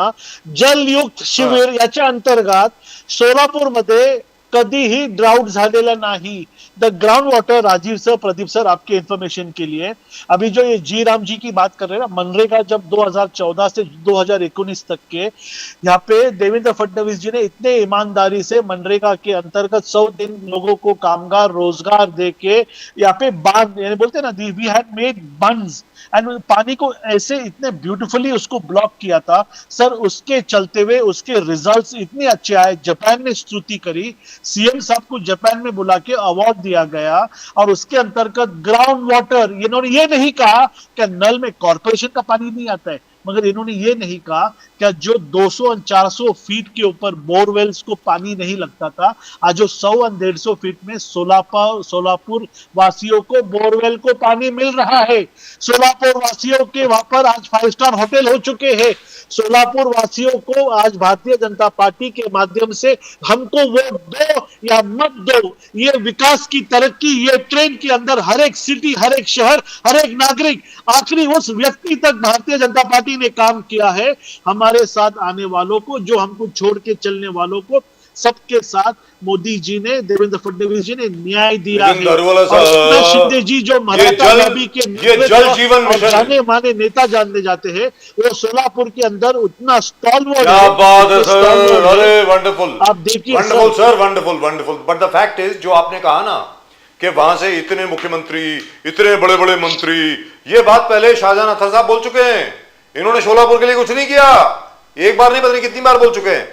जलयुक्त शिबिर याच्या अंतर्गत सोलापूरमध्ये कधीही ड्राउट झालेला नाही. The ground water, Rajiv sir, Pradeep sir, आपके इंफॉर्मेशन के लिए, अभी जो ये जी राम जी की बात कर रहे हैं ना, मनरेगा जब 2014 से 2019 तक के यहाँ पे देवेंद्र फडणवीस जी ने इतने ईमानदारी से मनरेगा के अंतर्गत 100 दिन लोगों को कामगार रोजगार दे के यहाँ पे बांध, यानी बोलते हैं ना, we had made bunds and पानी को ऐसे इतने ब्यूटीफुली उसको ब्लॉक किया था सर. उसके चलते हुए उसके रिजल्ट्स इतने अच्छे आए. जापान ने स्तुति करी, सीएम साहब को जापान में बुला के अवार्ड दिया गया. और उसके अंतर्गत ग्राउंड वाटर, इन्होंने ये नहीं कहा कि नल में कॉर्पोरेशन का पानी नहीं आता है, मगर इन्होंने ये नहीं कहा कि जो 200 और 400 फीट के ऊपर बोरवेल्स को पानी नहीं लगता था, आज जो 100 और 150 फीट में सोलापुर वासियों को बोरवेल को पानी मिल रहा है. सोलापुर वासियों के वहां पर आज 5 स्टार होटल हो चुके हैं. सोलापुर वासियों को आज भारतीय जनता पार्टी के माध्यम से हमको वोट दो या मत दो, ये विकास की तरक्की, ये ट्रेन के अंदर हर एक सिटी, हर एक शहर, हर एक नागरिक, आखिरी उस व्यक्ति तक भारतीय जनता पार्टी ने काम किया है. हमारे साथ आने वालों को, जो हमको छोड़ के चलने वालों को, सबके साथ मोदी जी ने, देवेंद्र फडणवीस जी ने न्याय दिया है. और एकनाथ शिंदे जी जो मराठा लॉबी के ये जल जीवन मिशन जाने माने नेता जानने जाते हैं, वो सोलापुर के अंदर उतना स्टॉलवर्ड क्या बात है सर. अरे वंडरफुल, आप देखिए wonderful sir, wonderful wonderful. But the fact is, जो आपने कहा ना कि वहां से इतने मुख्यमंत्री, इतने बड़े बड़े मंत्री, ये बात पहले शाहजहां अख्तर साहब बोल चुके हैं. इन्होंने शोलापुर के लिए कुछ नहीं किया. एक बार नहीं, पता नहीं कितनी बार बोल चुके हैं.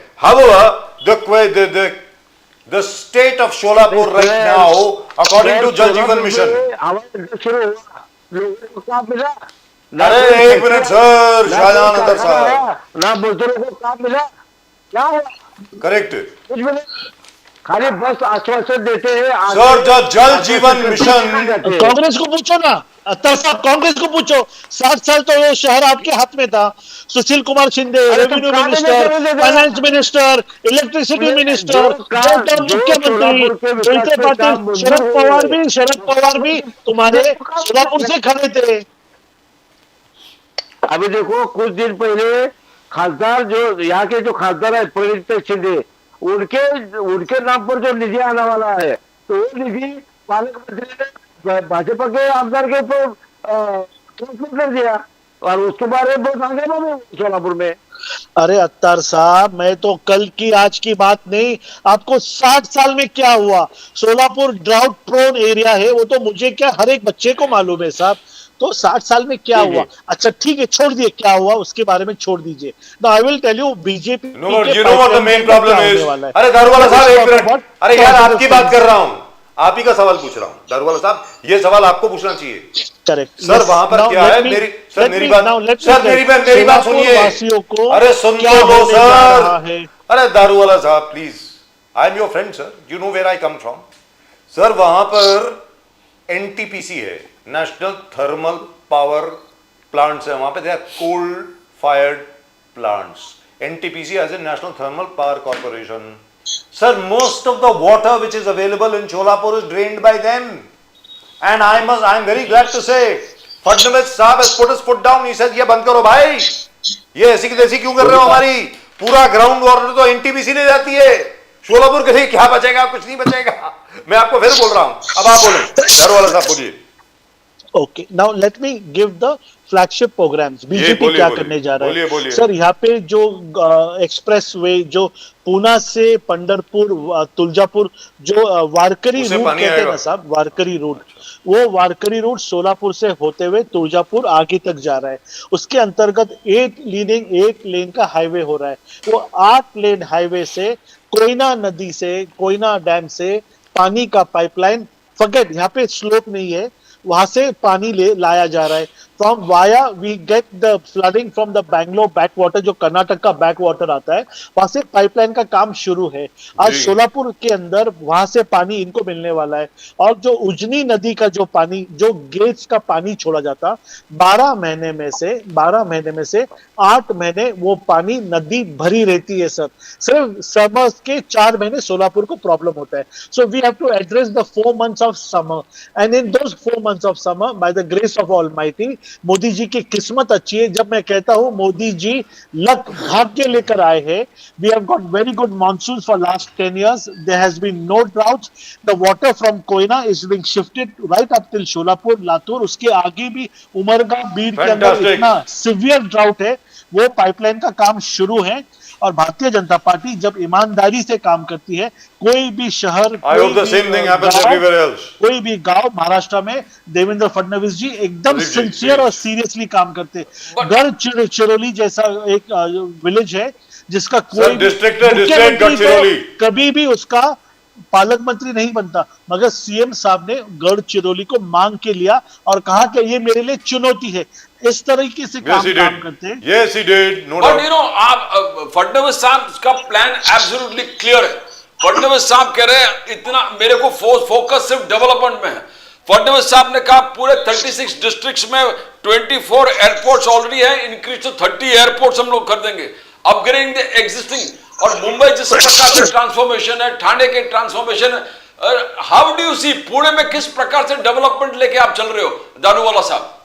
The state of Sholapur right now, according to Jal Jeevan Mission. अरे एक मिनट सर, शाहजहां अख्तर साहब ना मजदूरों को काम मिला, क्या हुआ? करेक्ट कुछ भी नहीं, खाली बस आश्वासन देते हैं. सर, जल जीवन मिशन, कांग्रेस को पूछो ना, अत्तर साहब, कांग्रेस को पूछो. 60 साल तो ये शहर आपके हाथ में था. Sushil Kumar Shinde revenue minister, finance minister, electricity minister, मुख्यमंत्री, उनके पाटिल, शरद पवार भी तुम्हारे सोलापुर से खड़े थे. अभी देखो, कुछ दिन पहले खासदार, जो यहाँ के जो खासदार है प्रणित शिंदे, उनके नाम पर जो निधि आने वाला है, तो वो निधि पालक मंत्री ने भाजपा के आमदार के ऊपर ट्रांसफर कर दिया, और उसके बारे में बहुत आगे बढ़े सोलापुर में. अरे अत्तर साहब, मैं तो कल की आज की बात नहीं, आपको 60 साल में क्या हुआ. सोलापुर ड्राउट प्रोन एरिया है, वो तो मुझे क्या, हर एक बच्चे को मालूम है साहब. तो 60 साल में क्या हुआ. अच्छा ठीक है, छोड़ दिए क्या हुआ, उसके बारे में छोड़ दीजिए. I will tell you, BJP. You know what the main problem is. अरे दारूवाला साहब एक मिनट, अरे यार आपकी बात कर रहा हूं, आप ही का सवाल पूछ रहा हूं. दारूवाला साहब, ये सवाल आपको पूछना चाहिए. Correct sir. वहां पर क्या है, मेरी बात सुनिए. अरे सुन तो दो सर. अरे दारूवाला साहब please, I am your friend sir, you know where I come from. Sir वहां पर एनटीपीसी है, नेशनल थर्मल पावर प्लांट्स है. वहां पे they are coal fired plants. NTPC as a national thermal power corporation. Sir, most of the water which is available in Sholapur is drained by them. And I am very glad to say, Fadnavis साहब has put his foot down. He said, ये बंद करो भाई, ये ऐसी की तैसी क्यों कर रहे हो. हमारी पूरा ग्राउंड वाटर तो एनटीपीसी ले जाती है. शोलापुर के लिए क्या बचेगा, कुछ नहीं बचेगा. मैं आपको फिर बोल रहा हूं, अब आप बोले. दारूवाला साहब बोलिए. Okay, now let me give the flagship programs. BJP बोलिए, क्या बोलिए, करने जा रहा बोलिए, है बोलिए। सर? यहाँ पे जो एक्सप्रेस वे जो पूना से पंढरपुर तुलजापुर जो वारकरी उससे रूट पानी कहते हैं आएगा। ना साहब, वारकरी रूट, अच्छा। वो वारकरी रूट सोलापुर से होते हुए तुलजापुर आगे तक जा रहा है। उसके अंतर्गत 8 लेन का हाईवे हो रहा है। वो 8 लेन हाईवे से कोयना नदी से, कोयना डैम से पानी का पाइपलाइन, फॉरगेट यहाँ पे स्लोप नहीं है, वहां से पानी ले लाया जा रहा है। From via we get the flooding from the Bangalore back water, जो कर्नाटक का बैक वाटर आता है, वहां से पाइपलाइन का काम शुरू है। आज जी। सोलापुर के अंदर वहां से पानी इनको मिलने वाला है। और जो उजनी नदी का जो पानी, जो गेट्स का पानी छोड़ा जाता, 12 महीने में से 8 महीने वो पानी नदी भरी रहती है सर। सिर्फ समर के 4 महीने सोलापुर को प्रॉब्लम होता है। So we have to address the 4 months of summer, and in those 4 months of summer, by the grace of Almighty, Modi ji की किस्मत अच्छी है। जब मैं कहता हूं मोदी जी लक, भाग्य लेकर आए हैं। We have got very good monsoon for last 10 years. There has been no droughts. The water from Koyna is being shifted right up till Sholapur, Latur. उसके आगे भी उमरगा, बीड के अंदर Fantastic. इतना सिवियर ड्राउट है, वो पाइपलाइन का काम शुरू है। और भारतीय जनता पार्टी जब ईमानदारी से काम करती है, कोई भी शहर, I hope the same thing happens everywhere else. कोई भी गांव महाराष्ट्र में देवेंद्र फडणवीस जी एकदम जी, जी, सिंसियर जी। और सीरियसली काम करते हैं। But- गढ़चिरौली जैसा एक विलेज है जिसका सर, कोई डिस्ट्रिक्ट है, डिस्ट्रिक्ट मुख्यमंत्री तो गढ़चिरौली। कभी भी उसका पालक मंत्री नहीं बनता, मगर सीएम साहब ने गढ़चिरौली को मांग के लिया और कहा कि ये मेरे लिए चुनौती है। इस तरीके से Yes, he काम did. करते हैं। Yes, he did. No but doubt. You know आप फडणवीस साहब का प्लान एब्सोल्युटली क्लियर है। फडणवीस साहब कह रहे हैं इतना मेरे को फोकस सिर्फ डेवलपमेंट में है। फडणवीस साहब ने कहा पूरे 36 डिस्ट्रिक्ट्स में 24 एयरपोर्ट्स ऑलरेडी है, इंक्रीज टू 30 एयरपोर्ट्स हम लोग कर देंगे, अपग्रेडिंग द एग्जिस्टिंग। और मुंबई जिस प्रकार से ट्रांसफॉर्मेशन है, ठाणे के ट्रांसफॉर्मेशन है, हाउ डू यू सी पुणे में किस प्रकार से डेवलपमेंट लेके आप चल रहे हो दानूवाला साहब?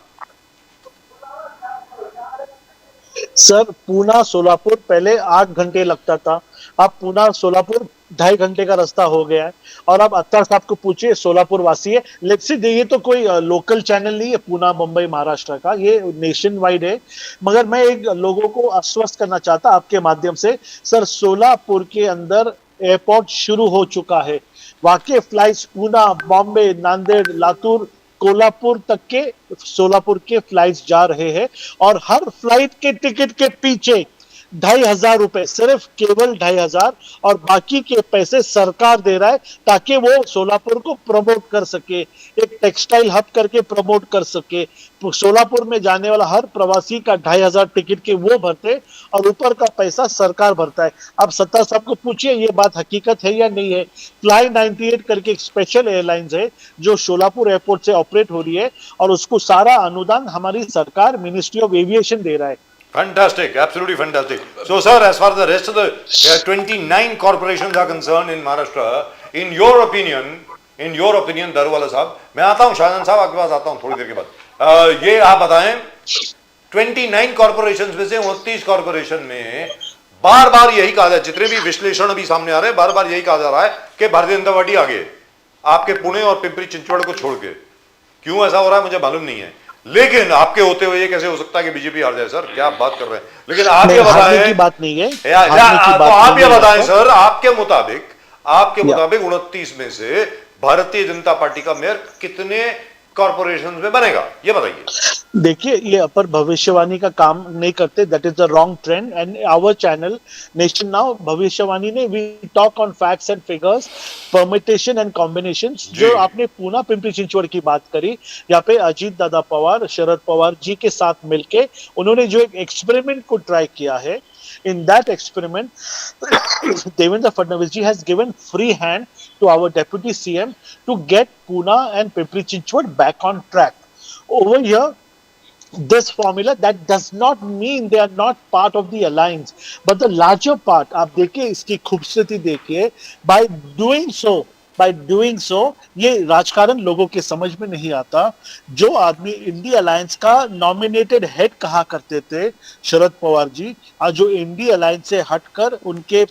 सर पूना सोलापुर पहले 8 घंटे लगता था, अब पूना सोलापुर 2.5 घंटे का रास्ता हो गया है। और अब अत्तर साहब को पूछिए, सोलापुर वासी है, लेट्स सी, ये तो कोई लोकल चैनल नहीं है पूना मुंबई महाराष्ट्र का, ये नेशन वाइड है। मगर मैं एक लोगों को आश्वस्त करना चाहता आपके माध्यम से, सर सोलापुर के अंदर एयरपोर्ट शुरू हो चुका है। वाकई फ्लाइट्स पूना, बॉम्बे, नांदेड़, लातूर, कोल्हापुर तक के सोलापुर के फ्लाइट्स जा रहे हैं। और हर फ्लाइट के टिकट के पीछे 2,500 रुपए, सिर्फ केवल 2,500, और बाकी के पैसे सरकार दे रहा है ताकि वो सोलापुर को प्रमोट कर सके, एक टेक्सटाइल हब करके प्रमोट कर सके। सोलापुर में जाने वाला हर प्रवासी का 2,500 टिकट के वो भरते, और ऊपर का पैसा सरकार भरता है। अब सत्ता साहब को पूछिए ये बात हकीकत है या नहीं है। फ्लाई 98 करके एक स्पेशल एयरलाइंस है जो सोलापुर एयरपोर्ट से ऑपरेट हो रही है, और उसको सारा अनुदान हमारी सरकार, मिनिस्ट्री ऑफ एविएशन दे रहा है। Fantastic, absolutely fantastic. So, sir, as far as the rest of the 29 corporations are concerned in Maharashtra, in your opinion, Daruwalla साहब, मैं आता हूँ शाहजहां साहब, आपके पास आता हूँ थोड़ी देर के बाद। ये आप बताएं, 29 कॉर्पोरेशन में से 29 कॉर्पोरेशन में बार बार यही कहा जाए, जितने भी विश्लेषण अभी सामने आ रहे हैं, बार बार यही कहा जा रहा है कि भारतीय जनता पार्टी आगे है, आपके पुणे और पिंपरी चिंचवड़ को छोड़ के। क्यों ऐसा हो रहा है मुझे मालूम नहीं है, लेकिन आपके होते हुए ये कैसे हो सकता है कि बीजेपी हार जाए? सर क्या आप बात कर रहे हैं? लेकिन आप ये हारने की बताएं, बात नहीं है, तो आप ये बताएं सर, आपके मुताबिक 29 में से भारतीय जनता पार्टी का मेयर कितने कॉर्पोरेशन में बनेगा, ये बताइए। देखिए, ये अपर भविष्यवाणी का काम नहीं करते, that is the wrong trend. And our channel nation now भविष्यवाणी ने, we talk on facts and figures, permutation and combinations. जो आपने पूना पिंपरी चिंचवड़ की बात करी, यहाँ पे अजीत दादा पवार, शरद पवार जी के साथ मिलके उन्होंने जो एक एक्सपेरिमेंट को ट्राई किया है, in that experiment Devendra Fadnavis ji has given free hand to our deputy CM to get Pune and Pimpri Chinchwad back on track. Over here, this formula, that does not mean they are not part of the alliance, but the larger part, आप देखिए इसकी खूबसूरती देखिए, by doing so ये राजकारण लोगों के समझ में नहीं आता। जो आदमी इंडिया अलायंस का नॉमिनेटेड हेड कहा करते थे शरद पवार जी, आज जो इंडिया अलायंस से हटकर उनके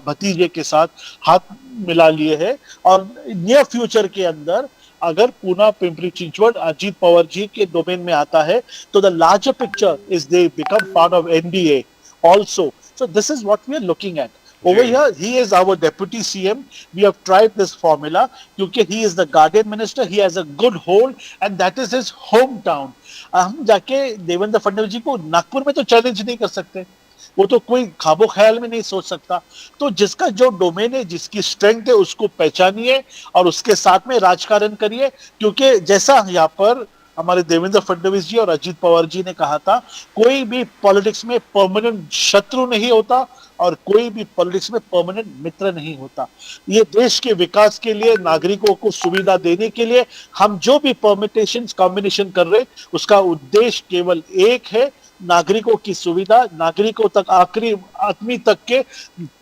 भतीजे के साथ हाथ मिला लिए है, और नियर फ्यूचर के अंदर अगर पूना पिंपरी चिंचवड अजीत पवार जी के डोमेन में आता है तो the larger picture is they become part of NDA also. So this is what we are looking at. Over here, he is our deputy CM. We have tried this formula क्योंकि he is the guardian minister. He has a good hold and that is his hometown. हम जाके देवेंद्र फडणवीस जी को नागपुर में तो challenge नहीं कर सकते, वो तो कोई खाबो ख्याल में नहीं सोच सकता। तो जिसका जो डोमेन है, जिसकी स्ट्रेंथ है, उसको पहचानिए और उसके साथ में राजकारण करिए। क्योंकि जैसा यहाँ पर हमारे देवेंद्र फडणवीस जी और अजीत पवार जी ने कहा था, कोई भी पॉलिटिक्स में परमानेंट शत्रु नहीं होता और कोई भी पॉलिटिक्स में परमानेंट मित्र नहीं होता। ये देश के विकास के लिए, नागरिकों को सुविधा देने के लिए हम जो भी परमिटेशन कॉम्बिनेशन कर रहे, उसका उद्देश्य केवल एक है, नागरिकों की सुविधा, नागरिकों तक, आखिरी आदमी तक के।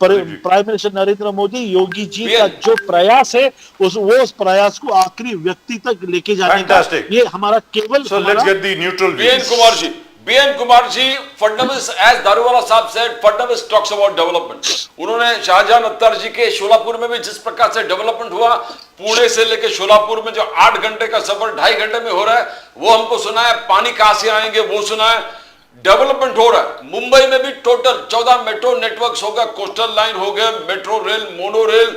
प्राइम मिनिस्टर नरेंद्र मोदी, योगी जी का जो प्रयास है, उस प्रयास को आखिरी व्यक्ति तक लेके जाने का, ये हमारा केवल। So let's get the neutral views. BN Kumar ji, Fadnavis, as Daruwala साहब said, Fadnavis talks about development. उन्होंने शाहजहां अत्तर जी के शोलापुर में भी जिस प्रकार से डेवलपमेंट हुआ, पुणे से लेके शोलापुर में जो 8 घंटे का सफर 2.5 घंटे में हो रहा है, वो हमको सुना है। पानी कहां से आएंगे वो सुना है। डेवलपमेंट हो रहा है। मुंबई में भी टोटल 14 मेट्रो नेटवर्क्स हो गया, कोस्टल लाइन हो गया, metro rail, mono rail,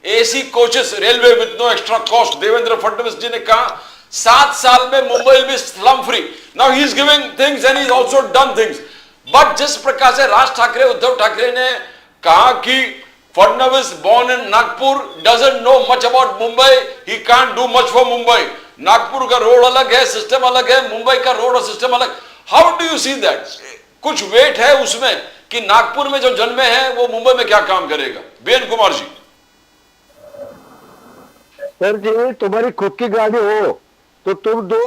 AC coaches, railway with no extra cost. Devendra Fadnavis ji ने कहा 7 साल में मुंबई भी slum free. Now he is giving things and he is also done things. But जिस प्रकार से राज ठाकरे, उद्धव ठाकरे ने कहा कि Fadnavis born in Nagpur doesn't know much about Mumbai, he can't do much for Mumbai. Nagpur का रोड अलग है, सिस्टम अलग है, मुंबई का रोड और सिस्टम अलग। How do you see that? कुछ वेट है उसमें कि नागपुर में जो जन्मे हैं वो मुंबई में क्या काम करेगा? बीएन कुमार जी। सर जी, तुम्हारी खुद की गाड़ी हो तो तुम 2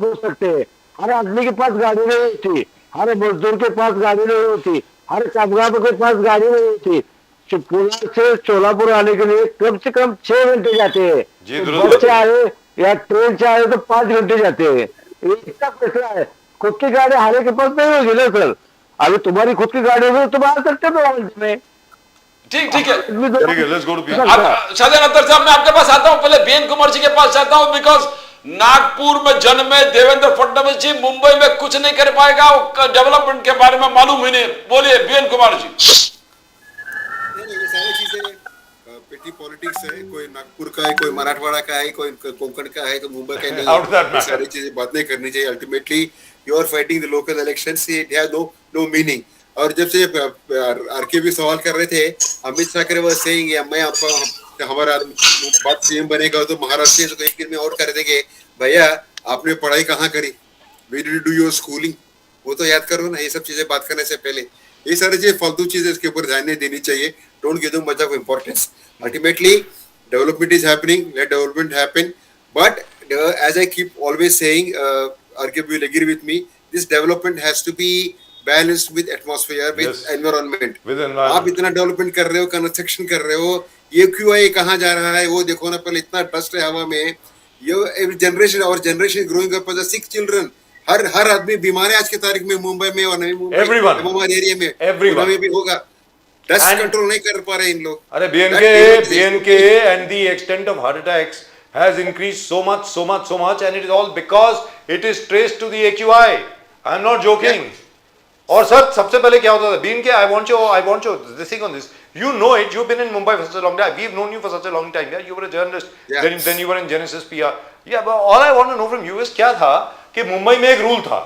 हो सकते हैं। हर आदमी के पास गाड़ी नहीं होती, हर मजदूर के पास गाड़ी नहीं होती, हर कामगार के पास गाड़ी नहीं होती। पुणे से सोलापुर आने के लिए कम से कम 6 घंटे जाते हैं। बस से आए या ट्रेन से आए तो 5 घंटे जाते हैं। इतना पैसा है, खुद की गाड़ी हारे के पास नहीं होगी ना सर। अभी तुम्हारी खुद की गाड़ी हो तो तुम आ सकते हो 2 घंटे में। ठीक है, लेट्स गो टू शाहजहां अत्तर साहब, मैं आपके पास आता हूं। पहले बीएन कुमार जी के पास जाता हूं, बिकॉज नागपुर में जन्मे देवेंद्र फडणवीस जी मुंबई में कुछ नहीं कर पाएगा, डेवलपमेंट के बारे में मालूम ही नहीं। बोलिए बीएन कुमार जी। ये सारी चीजें पेटी पॉलिटिक्स है। कोई नागपुर का है, कोई मराठवाड़ा का है, कोई कोंकण का है, तो मुंबई का नहीं। ये सारी चीजें बात नहीं करनी चाहिए। Ultimately you are fighting the local elections, it has no meaning. और जब से आरके भी सवाल कर रहे थे, अमित शाह करे वो सेइंग मैं हमारा बात सीएम बनेगा तो महाराष्ट्र से एक दिन में और कर देंगे। भैया आपने पढ़ाई कहाँ करी? वे डिड डू योर स्कूलिंग? वो तो याद करो ना। ये सब चीजें बात करने से पहले ये सारी चीजें फालतू चीजें इसके ऊपर ध्यान नहीं देनी चाहिए। Don't give them much of importance. Ultimately development is happening, let development happen. But as I keep always saying, RK will agree with me, this development has to be balanced with atmosphere, with Yes. environment. With environment. आप इतना development कर रहे हो, construction कर रहे हो, ये क्यों है, कहाँ जा रहा है, वो देखो ना। पहले इतना डस्ट है हवा में। ये जनरेशन और generation growing up with 6 children, हर आदमी बीमार है आज की तारीख में मुंबई में और नवी मुंबई एरिया में, Everyone. में भी होगा। डस्ट कंट्रोल नहीं कर पा रहे इन लोग। अरे BNK and the extent of heart attacks has increased so much, and it is all because it is traced to the AQI. I am not joking. और सर सबसे पहले क्या होता था? BNK, I want you this thing on this. You know it. You've been in Mumbai for such a long time. We've known you for such a long time. Yeah, you were a journalist. Yeah. Then you were in Genesis PR. Yeah, but all I want to know from you is क्या था कि मुंबई में एक rule था।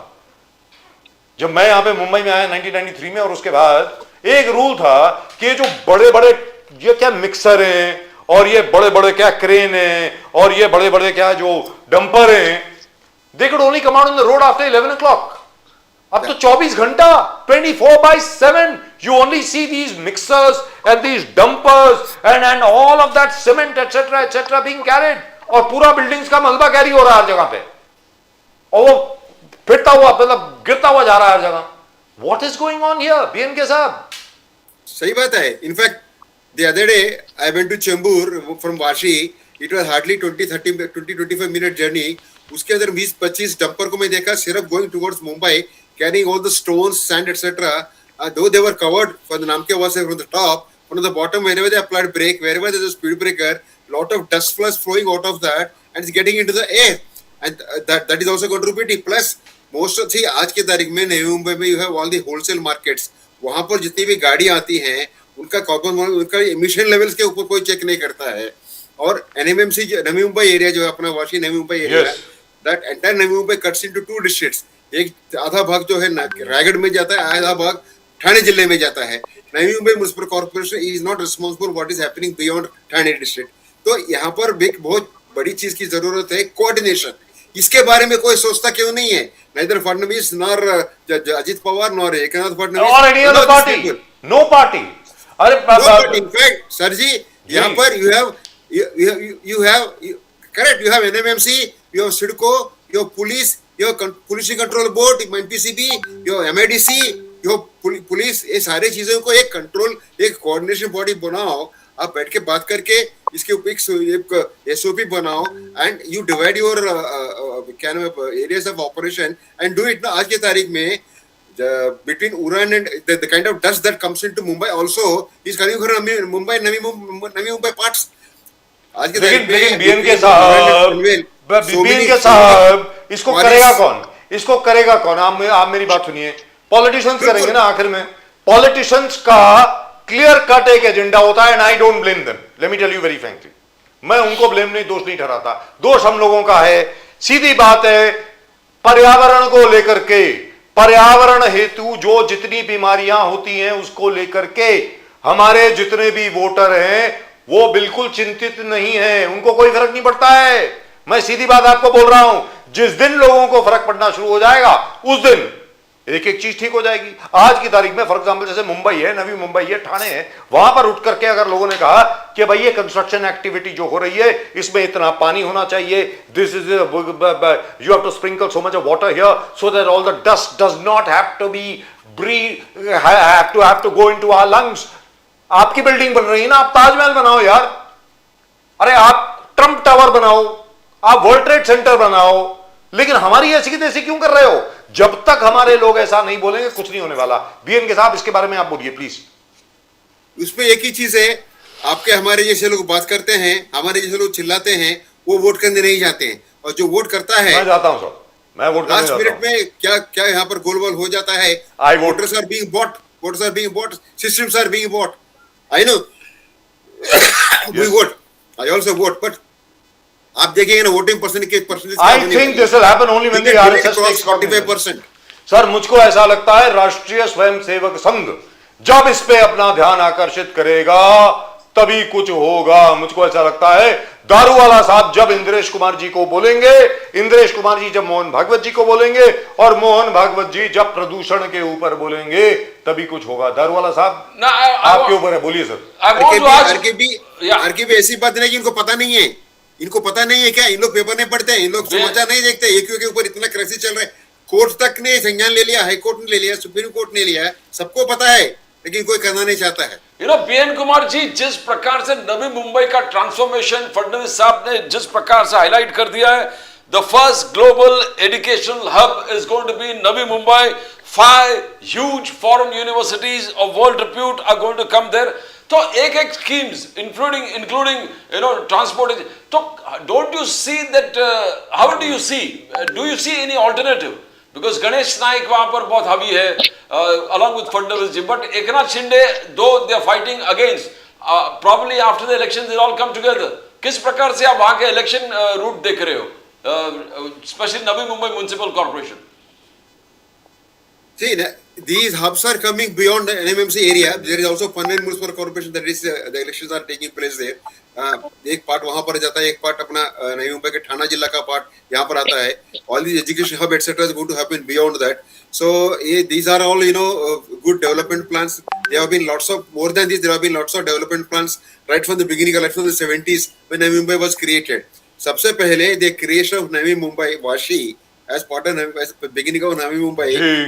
जब मैं यहाँ पे मुंबई में आया 1993 में, और उसके बाद एक रूल था कि जो बड़े-बड़े ये क्या मिक्सर हैं और ये बड़े-बड़े क्या क्रेन हैं और ये बड़े-बड़े क्या जो डंपर हैं, they could only come out on the road after 11 o'clock. अब तो 24 घंटा 24/7 you only see these mixers and these dumpers and all of that cement etc being carried, और पूरा बिल्डिंग्स का मलबा कैरी हो रहा है हर जगह पे, और वो फिरता हुआ मतलब गिरता हुआ जा रहा है हर जगह। What is going on here, BNK साहब? सही बात है। In fact the other day I went to Chembur from Vashi. It was hardly 20-25 minute journey. उसके अंदर 20-25 डंपर को मैं देखा, सिर्फ going towards Mumbai, carrying all the stones, sand, etc. Though they were covered, for the Namke was from the top, from the bottom, wherever they applied brake, wherever there is a speed breaker, lot of dust plus flowing out of that and it's getting into the air, and that is also contributing. Plus most of the आज के तारीख में नवी मुंबई में you have all the wholesale markets, वहां पर जितनी भी गाड़ी आती हैं उनका कार्बन उनका एमिशन लेवल्स के ऊपर कोई चेक नहीं करता है. और एनएमएमसी नवी मुंबई एरिया जो है अपना Vashi Navi Mumbai area, that entire Navi Mumbai cuts into two districts. एक आधा भाग जो है रायगढ़ में जाता है, आधा भाग ठाणे जिले में जाता है. Navi Mumbai municipal corporation is not responsible what is happening beyond Thane district. तो यहाँ पर एक बहुत बड़ी चीज की जरूरत है, कोऑर्डिनेशन. इसके बारे में कोई सोचता क्यों नहीं है? neither Fadnavis nor Ajit Pawar nor Eknath Fadnavis or any other party, no party. अरे in fact सर जी यहाँ पर you have correct, you have NMMC, you have SIDCO, you have police, you have pollution control board, MPCB, you have MIDC, you have police. ये सारे चीजों को एक control, एक coordination body बनाओ. आप बैठ के बात करके इसके ऊपर एक SOP बनाओ and you divide your areas of operation and do it. ना आज के तारीख में between Uran and the kind of dust that comes into Mumbai also is coming from Mumbai, Navi Mumbai parts. आज के लेकिन बीएनके साहब इसको करेगा कौन? इसको करेगा कौन? आप मेरी बात सुनिए. पॉलिटिशियंस करेंगे ना आखिर में. पॉलिटिशियंस का क्लियर कट एक एजेंडा होता है and I don't blame them. Let me tell you very frankly, मैं उनको ब्लेम नहीं, दोष नहीं ठहराता. दोष हम लोगों का है. सीधी बात है, पर्यावरण को लेकर के, पर्यावरण हेतु जो जितनी बीमारियां होती हैं उसको लेकर के हमारे जितने भी वोटर हैं वो बिल्कुल चिंतित नहीं है. उनको कोई फर्क नहीं पड़ता है. मैं सीधी बात आपको बोल रहा हूं, जिस दिन लोगों को फर्क पड़ना शुरू हो जाएगा उस दिन एक एक चीज ठीक हो जाएगी. आज की तारीख में फॉर एग्जांपल जैसे मुंबई है, नवी मुंबई है, ठाणे है, वहां पर उठ करके अगर लोगों ने कहा कि भाई ये कंस्ट्रक्शन एक्टिविटी जो हो रही है इसमें इतना पानी होना चाहिए, this is you have to sprinkle so much of water here so that all the dust does not have to be have to go into our lungs. आपकी बिल्डिंग बन रही है ना, आप ताजमहल बनाओ यार. अरे आप ट्रंप टावर बनाओ, आप वर्ल्ड ट्रेड सेंटर बनाओ, लेकिन हमारी ऐसी की तैसी क्यों कर रहे हो? जब तक हमारे लोग ऐसा नहीं बोलेंगे कुछ नहीं होने वाला. बीएन साहब इसके बारे में आप बोलिए प्लीज. उसमें एक ही चीज है, आपके हमारे जैसे लोग बात करते हैं, हमारे जैसे लोग चिल्लाते हैं, वो वोट करने नहीं जाते हैं. और जो वोट करता है, मैं जाता हूं सर, मैं वोट करने लास्ट मिनट में क्या क्या यहाँ पर गोलमाल हो जाता है. Voters are being bought, voters are being bought, systems are being bought. I know we vote, I also vote, but आप देखेंगे ना voting percentage I think this will happen only when the RSS takes 45%. Sir मुझको ऐसा लगता है राष्ट्रीय स्वयंसेवक संघ जब इस पे अपना ध्यान आकर्षित करेगा तभी कुछ होगा. मुझको ऐसा लगता है दारू वाला साहब जब इंद्रेश कुमार जी को बोलेंगे, इंद्रेश कुमार जी जब मोहन भागवत जी को बोलेंगे, और मोहन भागवत जी जब प्रदूषण के ऊपर बोलेंगे तभी कुछ होगा. दारू वाला साहब आपके ऊपर है, बोलिए सर. आरकेबी ऐसी बात नहीं कि इनको पता नहीं है. इनको पता नहीं है क्या? इन लोग पेपर नहीं पढ़ते, इन लोग समाचार नहीं देखते. एक के ऊपर इतना क्राइसिस चल रहा है, कोर्ट तक ने संज्ञान ले लिया, हाई कोर्ट ने ले लिया, सुप्रीम कोर्ट ने लिया, सबको पता है, लेकिन कोई करना नहीं चाहता है. बीएन कुमार जी, जिस प्रकार से नवी मुंबई का ट्रांसफॉर्मेशन फडणवीस साहब ने जिस प्रकार से हाईलाइट कर दिया है, the first global educational hub is going to be Navi Mumbai. 5 huge foreign universities of world repute are going to come there. तो एक स्कीम्स इंक्लूडिंग ट्रांसपोर्ट. तो don't you see that, how do you see any alternative? Because Ganesh Naik वहां पर बहुत हावी है along with Fadnavis ji, but Eknath Shinde दो they are fighting against. Probably after the election they all come together. किस प्रकार से आप वहां के इलेक्शन रूट देख रहे हो, specially Navi Mumbai municipal corporation? See, these hubs are coming beyond the NMMC area. There is also Panvel Municipal Corporation, that is the elections are taking place there. एक पार्ट वहां पर जाता है, एक पार्ट अपना नवी मुंबई के ठाणा जिला का पार्ट यहाँ पर आता है. All these education hub etc. is going to happen beyond that. So these are all good development plans. There have been lots of, more than this, there have been lots of development plans right from the beginning, right from the 70s when Navi Mumbai was created. सबसे पहले the creation of Navi Mumbai Vashi as part of beginning of Navi Mumbai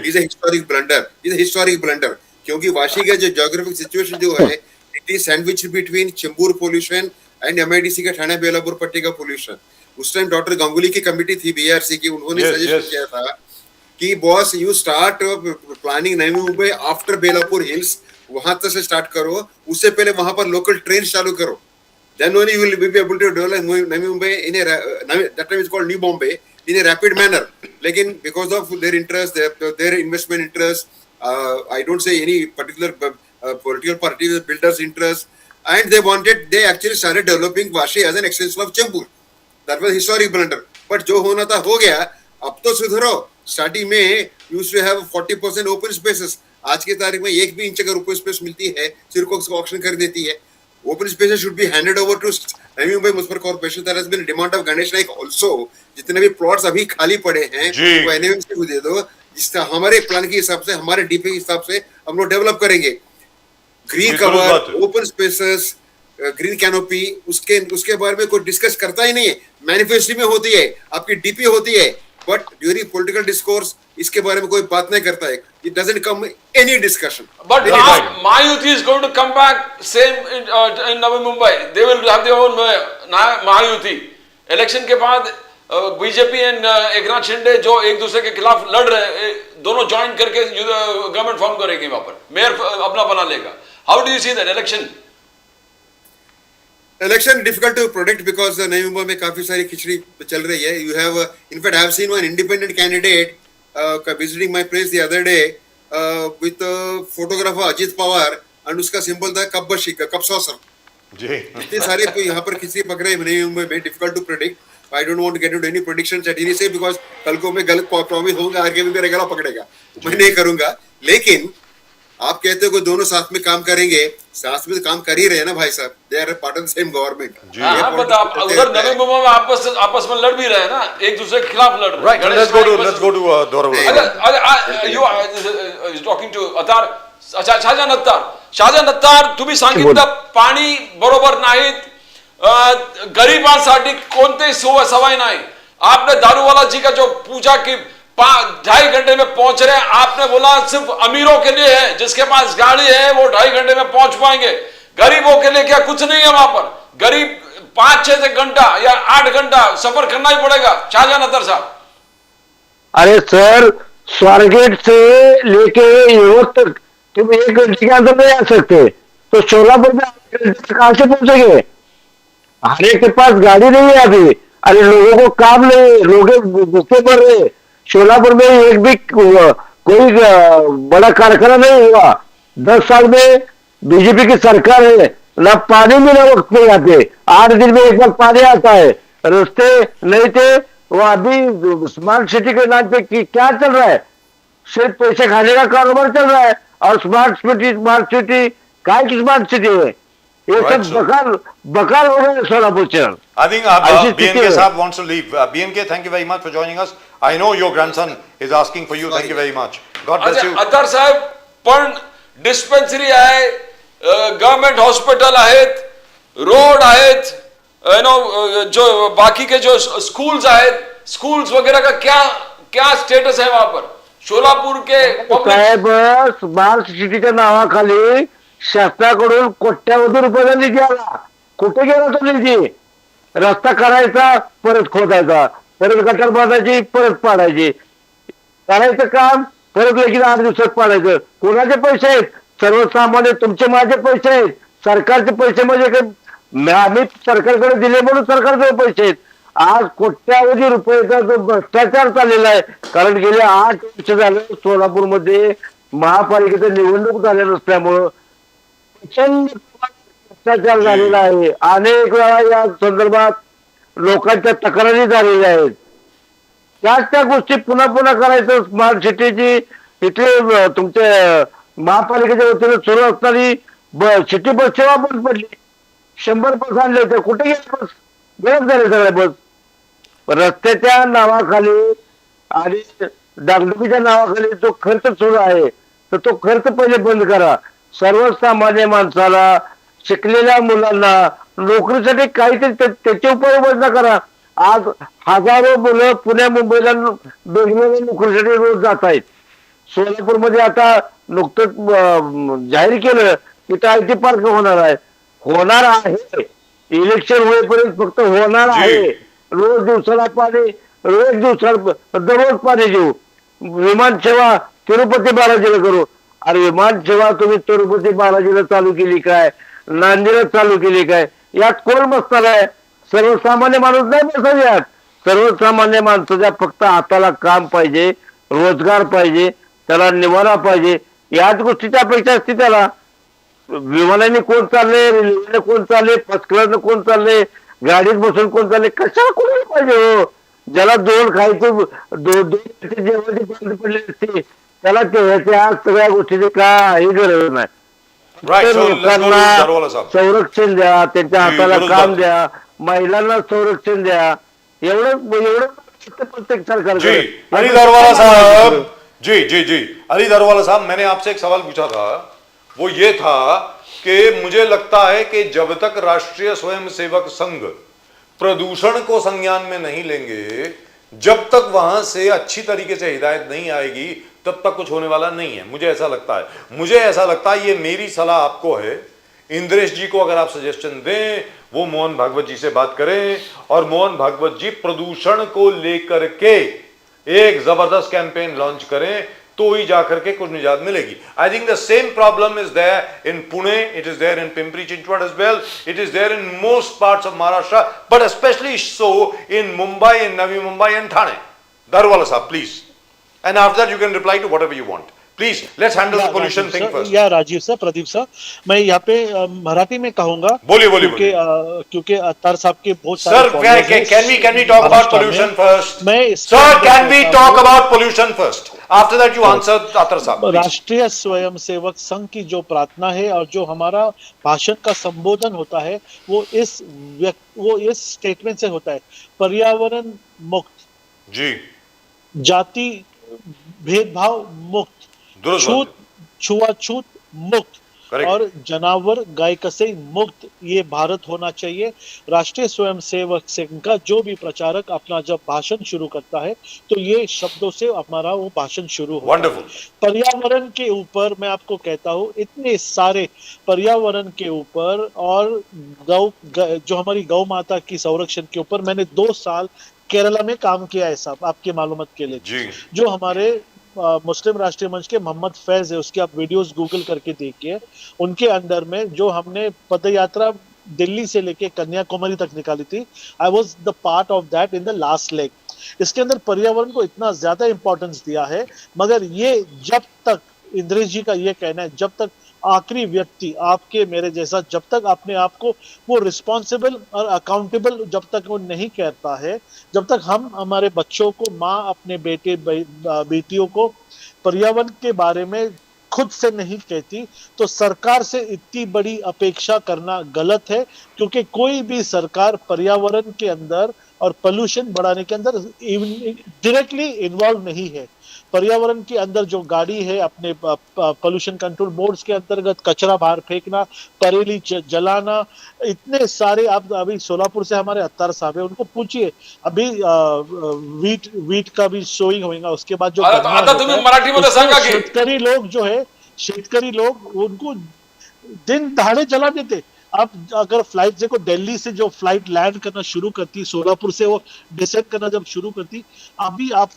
is a historic blunder. Is a historic blunder. क्योंकि वाशी का जो geographic situation जो है, it is sandwiched between Chembur pollution and MIDC का ठाणे बेलापुर पट्टी का pollution. उस time doctor Ganguly की कमिटी थी BRC की, उन्होंने सजेस्ट किया था कि boss you start planning Navi Mumbai after Belapur hills, वहां तक से स्टार्ट करो, उससे पहले वहां पर लोकल ट्रेन चालू करो. then only you will be able to develop Navi Mumbai in that time it's called New Bombay, in a rapid manner. Lekin because of their interest, their investment interest, I don't say any particular political party builders interest, and they actually started developing Vashi as an extension of Chembur. That was historic blunder. But जो होना था हो गया. अब तो सुधरो. Starting में used to have 40% open spaces. आज के तारीख में 1 भी इंच अगर open space मिलती है, सिर्फ ऑक्शन कर देती है. Open spaces should be handed over to Navi Mumbai Municipal Corporation. There has been a demand of Ganesh Naik also. जितने भी plots अभी खाली पड़े हैं, वो NMMC को दे दो. जिस हमारे प्लान के हिसाब से, हमारे डीपी के हिसाब से हम लोग डेवलप करेंगे. Green cover, open spaces, green canopy, उसके बारे में कोई डिस्कस करता ही नहीं है. मैनिफेस्टो में होती है, आपकी डीपी होती है, बट ड्यूरिंग पॉलिटिकल डिस्कोर्स इसके बारे में कोई बात नहीं करता है. It doesn't come any discussion. But Mayuti is going to come back same in Navi Mumbai. They will have their own Mayuti. Election के बाद बीजेपी एंड एकनाथ शिंदे जो एक दूसरे के खिलाफ लड़ रहे, दोनों ज्वाइन करके गवर्नमेंट फॉर्म करेंगे. वहां पर मेयर अपना बना लेगा. How do you see that election? Election difficult to predict because नई मुंबई में काफी सारी खिचड़ी चल रही है. You have, in fact, I have seen one independent candidate visiting my place the other day with photographer Ajit Pawar and उसका symbol था cup saucer. जी. इतने सारे तो यहाँ पर खिचड़ी पक रहे हैं नई मुंबई में. Difficult to predict. I don't want to get into any predictions at any say because कल को मैं गलत प्रॉमिस होऊंगा, आगे भी मेरा गला पकड़ेगा. मैं नहीं करूंगा. लेकिन आप कहते हो कि दोनों साथ में काम करेंगे, साथ में काम कर ही रहे हैं ना भाई साहब. They are part of the same government. हाँ, बट आप उधर नवी मुंबई में आपस में लड़ भी रहे हैं ना, एक दूसरे के खिलाफ लड़ रहे हैं. Right. Let's go to Doravali. You are talking to Attar. Shah Jahan Attar, तुम्ही सांगितलं पाणी बरोबर नाहीत, गरिबांसाठी कोणते सवय नाही. आपने दारूवाला जी का जो पूजा की 2.5 घंटे में पहुंच रहे हैं, आपने बोला सिर्फ अमीरों के लिए है, जिसके पास गाड़ी है वो 2.5 घंटे में पहुंच पाएंगे. गरीबों के लिए क्या कुछ नहीं है वहां पर. गरीब 5-6 घंटा या 8 घंटा सफर करना ही पड़ेगा. शाहजहान अत्तार साहब. अरे सर, स्वारगेट से लेके यूरोप तक तुम 1 घंटे के अंदर नहीं आ सकते, तो शोलापुर में कहां से पहुंचेंगे? हर एक के पास गाड़ी नहीं है अभी. अरे लोगों को काम नहीं, लोग भूखे मर रहे. शोलापुर में एक भी कोई बड़ा कारखाना नहीं हुआ. 10 साल में बीजेपी की सरकार है, ना पानी मिला वक्त पे यहाँ पे. 8 दिन में एक बार पानी आता है. रास्ते नहीं थे. वो अभी स्मार्ट सिटी के नाम पे क्या चल रहा है? सिर्फ पैसे खाने का कारोबार चल रहा है. और स्मार्ट सिटी काय की स्मार्ट सिटी है? ये सब बकार हो गए सोलापुर शहर. I think BNK Saab wants to leave. BNK, thank you very much for joining us. I know your grandson is asking for you. Thank you very much. God bless you. Attar साहेब, पण dispensary आहे, government hospital आहेत, road आहेत, जो बाकी के जो schools आहेत, schools वगैरह का क्या स्टेटस है वहां पर? सोलापूर के साहेब, स्मार्ट सिटीच्या नावाखाली शासनाकडून कोट्यावधी रुपयाचा निधी आला. कुठे गेला तो निधी? रस्ता करायचा, परत खोदायचा, परत गटर बांधायची, परत पाडायची. करायचं काम परत लगेच 8 दिवसात पाडायचं. कोणाचे पैसे आहेत? सर्वसामान्य तुमचे माझे पैसे आहेत. सरकारचे पैसे म्हणजे आम्ही सरकारकडे दिले म्हणून सरकारचे पैसे आहेत. आज कोट्यावधी रुपयाचा जो भ्रष्टाचार चाललेला आहे. कारण गेले 8 वर्ष झाले सोलापूरमध्ये महापालिकेचं निवडणूक झाल्या नसल्यामुळं प्रचंड भ्रष्टाचार झालेला आहे. अनेक वेळा या संदर्भात लोकांच्या तक्रारी झालेल्या आहेत. त्या गोष्टी पुन्हा करायचं. स्मार्ट सिटीची इथे तुमच्या महापालिकेच्या वतीने सुरू असणारी सिटी बस सेवा बंद पडली. 100 बस आणले होते, कुठे गेले बस? गरज झाले सगळ्या बस. रस्त्याच्या नावाखाली आणि डागडुकीच्या नावाखाली जो खर्च सुरू आहे, तर तो खर्च पहिले बंद करा. सर्वसामान्य माणसाला, शिकलेल्या मुलांना नोकरीसाठी काहीतरी त्याची उपाययोजना करा. आज हजारो मुलं पुण्या मुंबईला बेंगलोरला नोकरीसाठी रोज जात आहेत. सोलापूरमध्ये आता नुकतंच जाहीर केलं की IT पार्क होणार आहे. होणार आहे, इलेक्शन होईपर्यंत फक्त होणार आहे. रोज दिवसाला पाणी, दररोज पाणी देऊ. विमान सेवा तिरुपती बालाजीला करू. अरे विमान सेवा तुम्ही तिरुपती बालाजीला चालू केली काय? नांदेडला चालू केली काय? यात कोण बसणार आहे? सर्वसामान्य माणूस नाही बसत यात. सर्वसामान्य माणसाच्या फक्त हाताला काम पाहिजे, रोजगार पाहिजे, त्याला निवारा पाहिजे, याच गोष्टीची अपेक्षा असते त्याला. विमानाने कोण चालले, रेल्वेने कोण चालले, फर्स्ट क्लासने कोण चालले, गाडीत बसून कोण चालले, कशाला कोणाला पाहिजे हो? ज्याला दोन खायचे दोन जेवणाची बंद पडली असते त्याला त्या सगळ्या गोष्टीची काही गरज नाही. Right, so let's go to लोकांना Darwala साहब. संरक्षण द्या, त्यांच्या जी, हाताला दुरुस्त काम बात. द्या, महिलांना संरक्षण द्या, एवढं एवढं प्रत्येक सरकार जी करेल. अली दरवाला साहब, जी जी जी अली दरवाला साहब, मैंने आपसे एक सवाल पूछा था, वो ये था कि मुझे लगता है कि जब तक राष्ट्रीय स्वयंसेवक संघ प्रदूषण को संज्ञान में नहीं लेंगे, जब तक वहां से अच्छी तरीके से हिदायत नहीं आएगी, तब तक कुछ होने वाला नहीं है. मुझे ऐसा लगता है, मुझे ऐसा लगता है, ये मेरी सलाह आपको है. इंद्रेश जी को अगर आप सजेशन दें, वो मोहन भागवत जी से बात करें और मोहन भागवत जी प्रदूषण को लेकर के एक जबरदस्त कैंपेन लॉन्च करें, तो ही जाकर के कुछ निजात मिलेगी. I think the same problem is there in Pune, it is there in Pimpri Chinchwad as well, it is there in most parts of Maharashtra, but specially so in Mumbai, in Navi Mumbai and Thane. Daruwala साहब, please, and after that you can reply to whatever you want. Please, let's handle the pollution thing first. या Rajiv sir, Pradeep sir, मैं यहाँ पे मराठी में कहूंगा. बोलिए बोलिए क्योंकि बोलिए. क्योंकि अत्तार साहब के बहुत Sir, सारे followers हैं can we talk about Maharashtra pollution में. first? मैं Sir, can we talk about pollution first? After that you answer Atar साहब. please. राष्ट्रीय स्वयंसेवक संघ की जो प्रार्थना है और जो हमारा भाषण का संबोधन होता है, वो इस स्टेटमेंट से होता है: पर्यावरण मुक्त, जी, जाति भेदभाव मुक्त, दुरुस्त छूत बात छुआछूत मुक्त Correct. और जानवर गाय कसे मुक्त ये भारत होना चाहिए. राष्ट्रीय स्वयंसेवक संघ का जो भी प्रचारक अपना जब भाषण शुरू करता है, तो ये शब्दों से हमारा वो भाषण शुरू होता है. Wonderful. पर्यावरण के ऊपर मैं आपको कहता हूँ, इतने सारे पर्यावरण के ऊपर और जो हमारी गौ माता की संरक्षण के ऊपर मैंने 2 साल केरला में काम किया है साहब, आपके मालूमात के लिए. जी. जो हमारे मुस्लिम राष्ट्रीय मंच के मोहम्मद फैज है, उसकी आप वीडियोस गूगल करके देखिए. उनके अंडर में जो हमने पद यात्रा दिल्ली से लेके कन्याकुमारी तक निकाली थी, I was the part of that in the last leg. इसके अंदर पर्यावरण को इतना ज्यादा इंपॉर्टेंस दिया है, मगर ये जब तक, इंद्रेश जी का ये कहना है, जब तक आखिरी व्यक्ति आपके मेरे जैसा जब तक अपने आप को वो रिस्पॉन्सिबल और अकाउंटेबल जब तक वो नहीं कहता है, जब तक हम हमारे बच्चों को, माँ अपने बेटे बेटियों को पर्यावरण के बारे में खुद से नहीं कहती, तो सरकार से इतनी बड़ी अपेक्षा करना गलत है. क्योंकि कोई भी सरकार पर्यावरण के अंदर और पोल्यूशन बढ़ाने के अंदर डायरेक्टली इन्वॉल्व नहीं है. पर्यावरण के अंदर जो गाड़ी है, अपने पोल्यूशन कंट्रोल बोर्ड्स के अंतर्गत कचरा बाहर फेंकना, परेली जलाना, इतने सारे. आप अभी सोलापुर से हमारे अत्तार साहब है, उनको पूछिए. अभी वीट का भी शोइंग होगा, उसके बाद जो आता तुम्ही मराठीमध्ये सांगा की शेतकरी लोग जो है, शेतकरी लोग उनको दिन दहाड़े जला देते. आप अगर फ्लाइट देखो, दिल्ली से जो फ्लाइट लैंड करना शुरू करती, सोलापुर से वो डिसेंड करना जब शुरू करती, अभी आप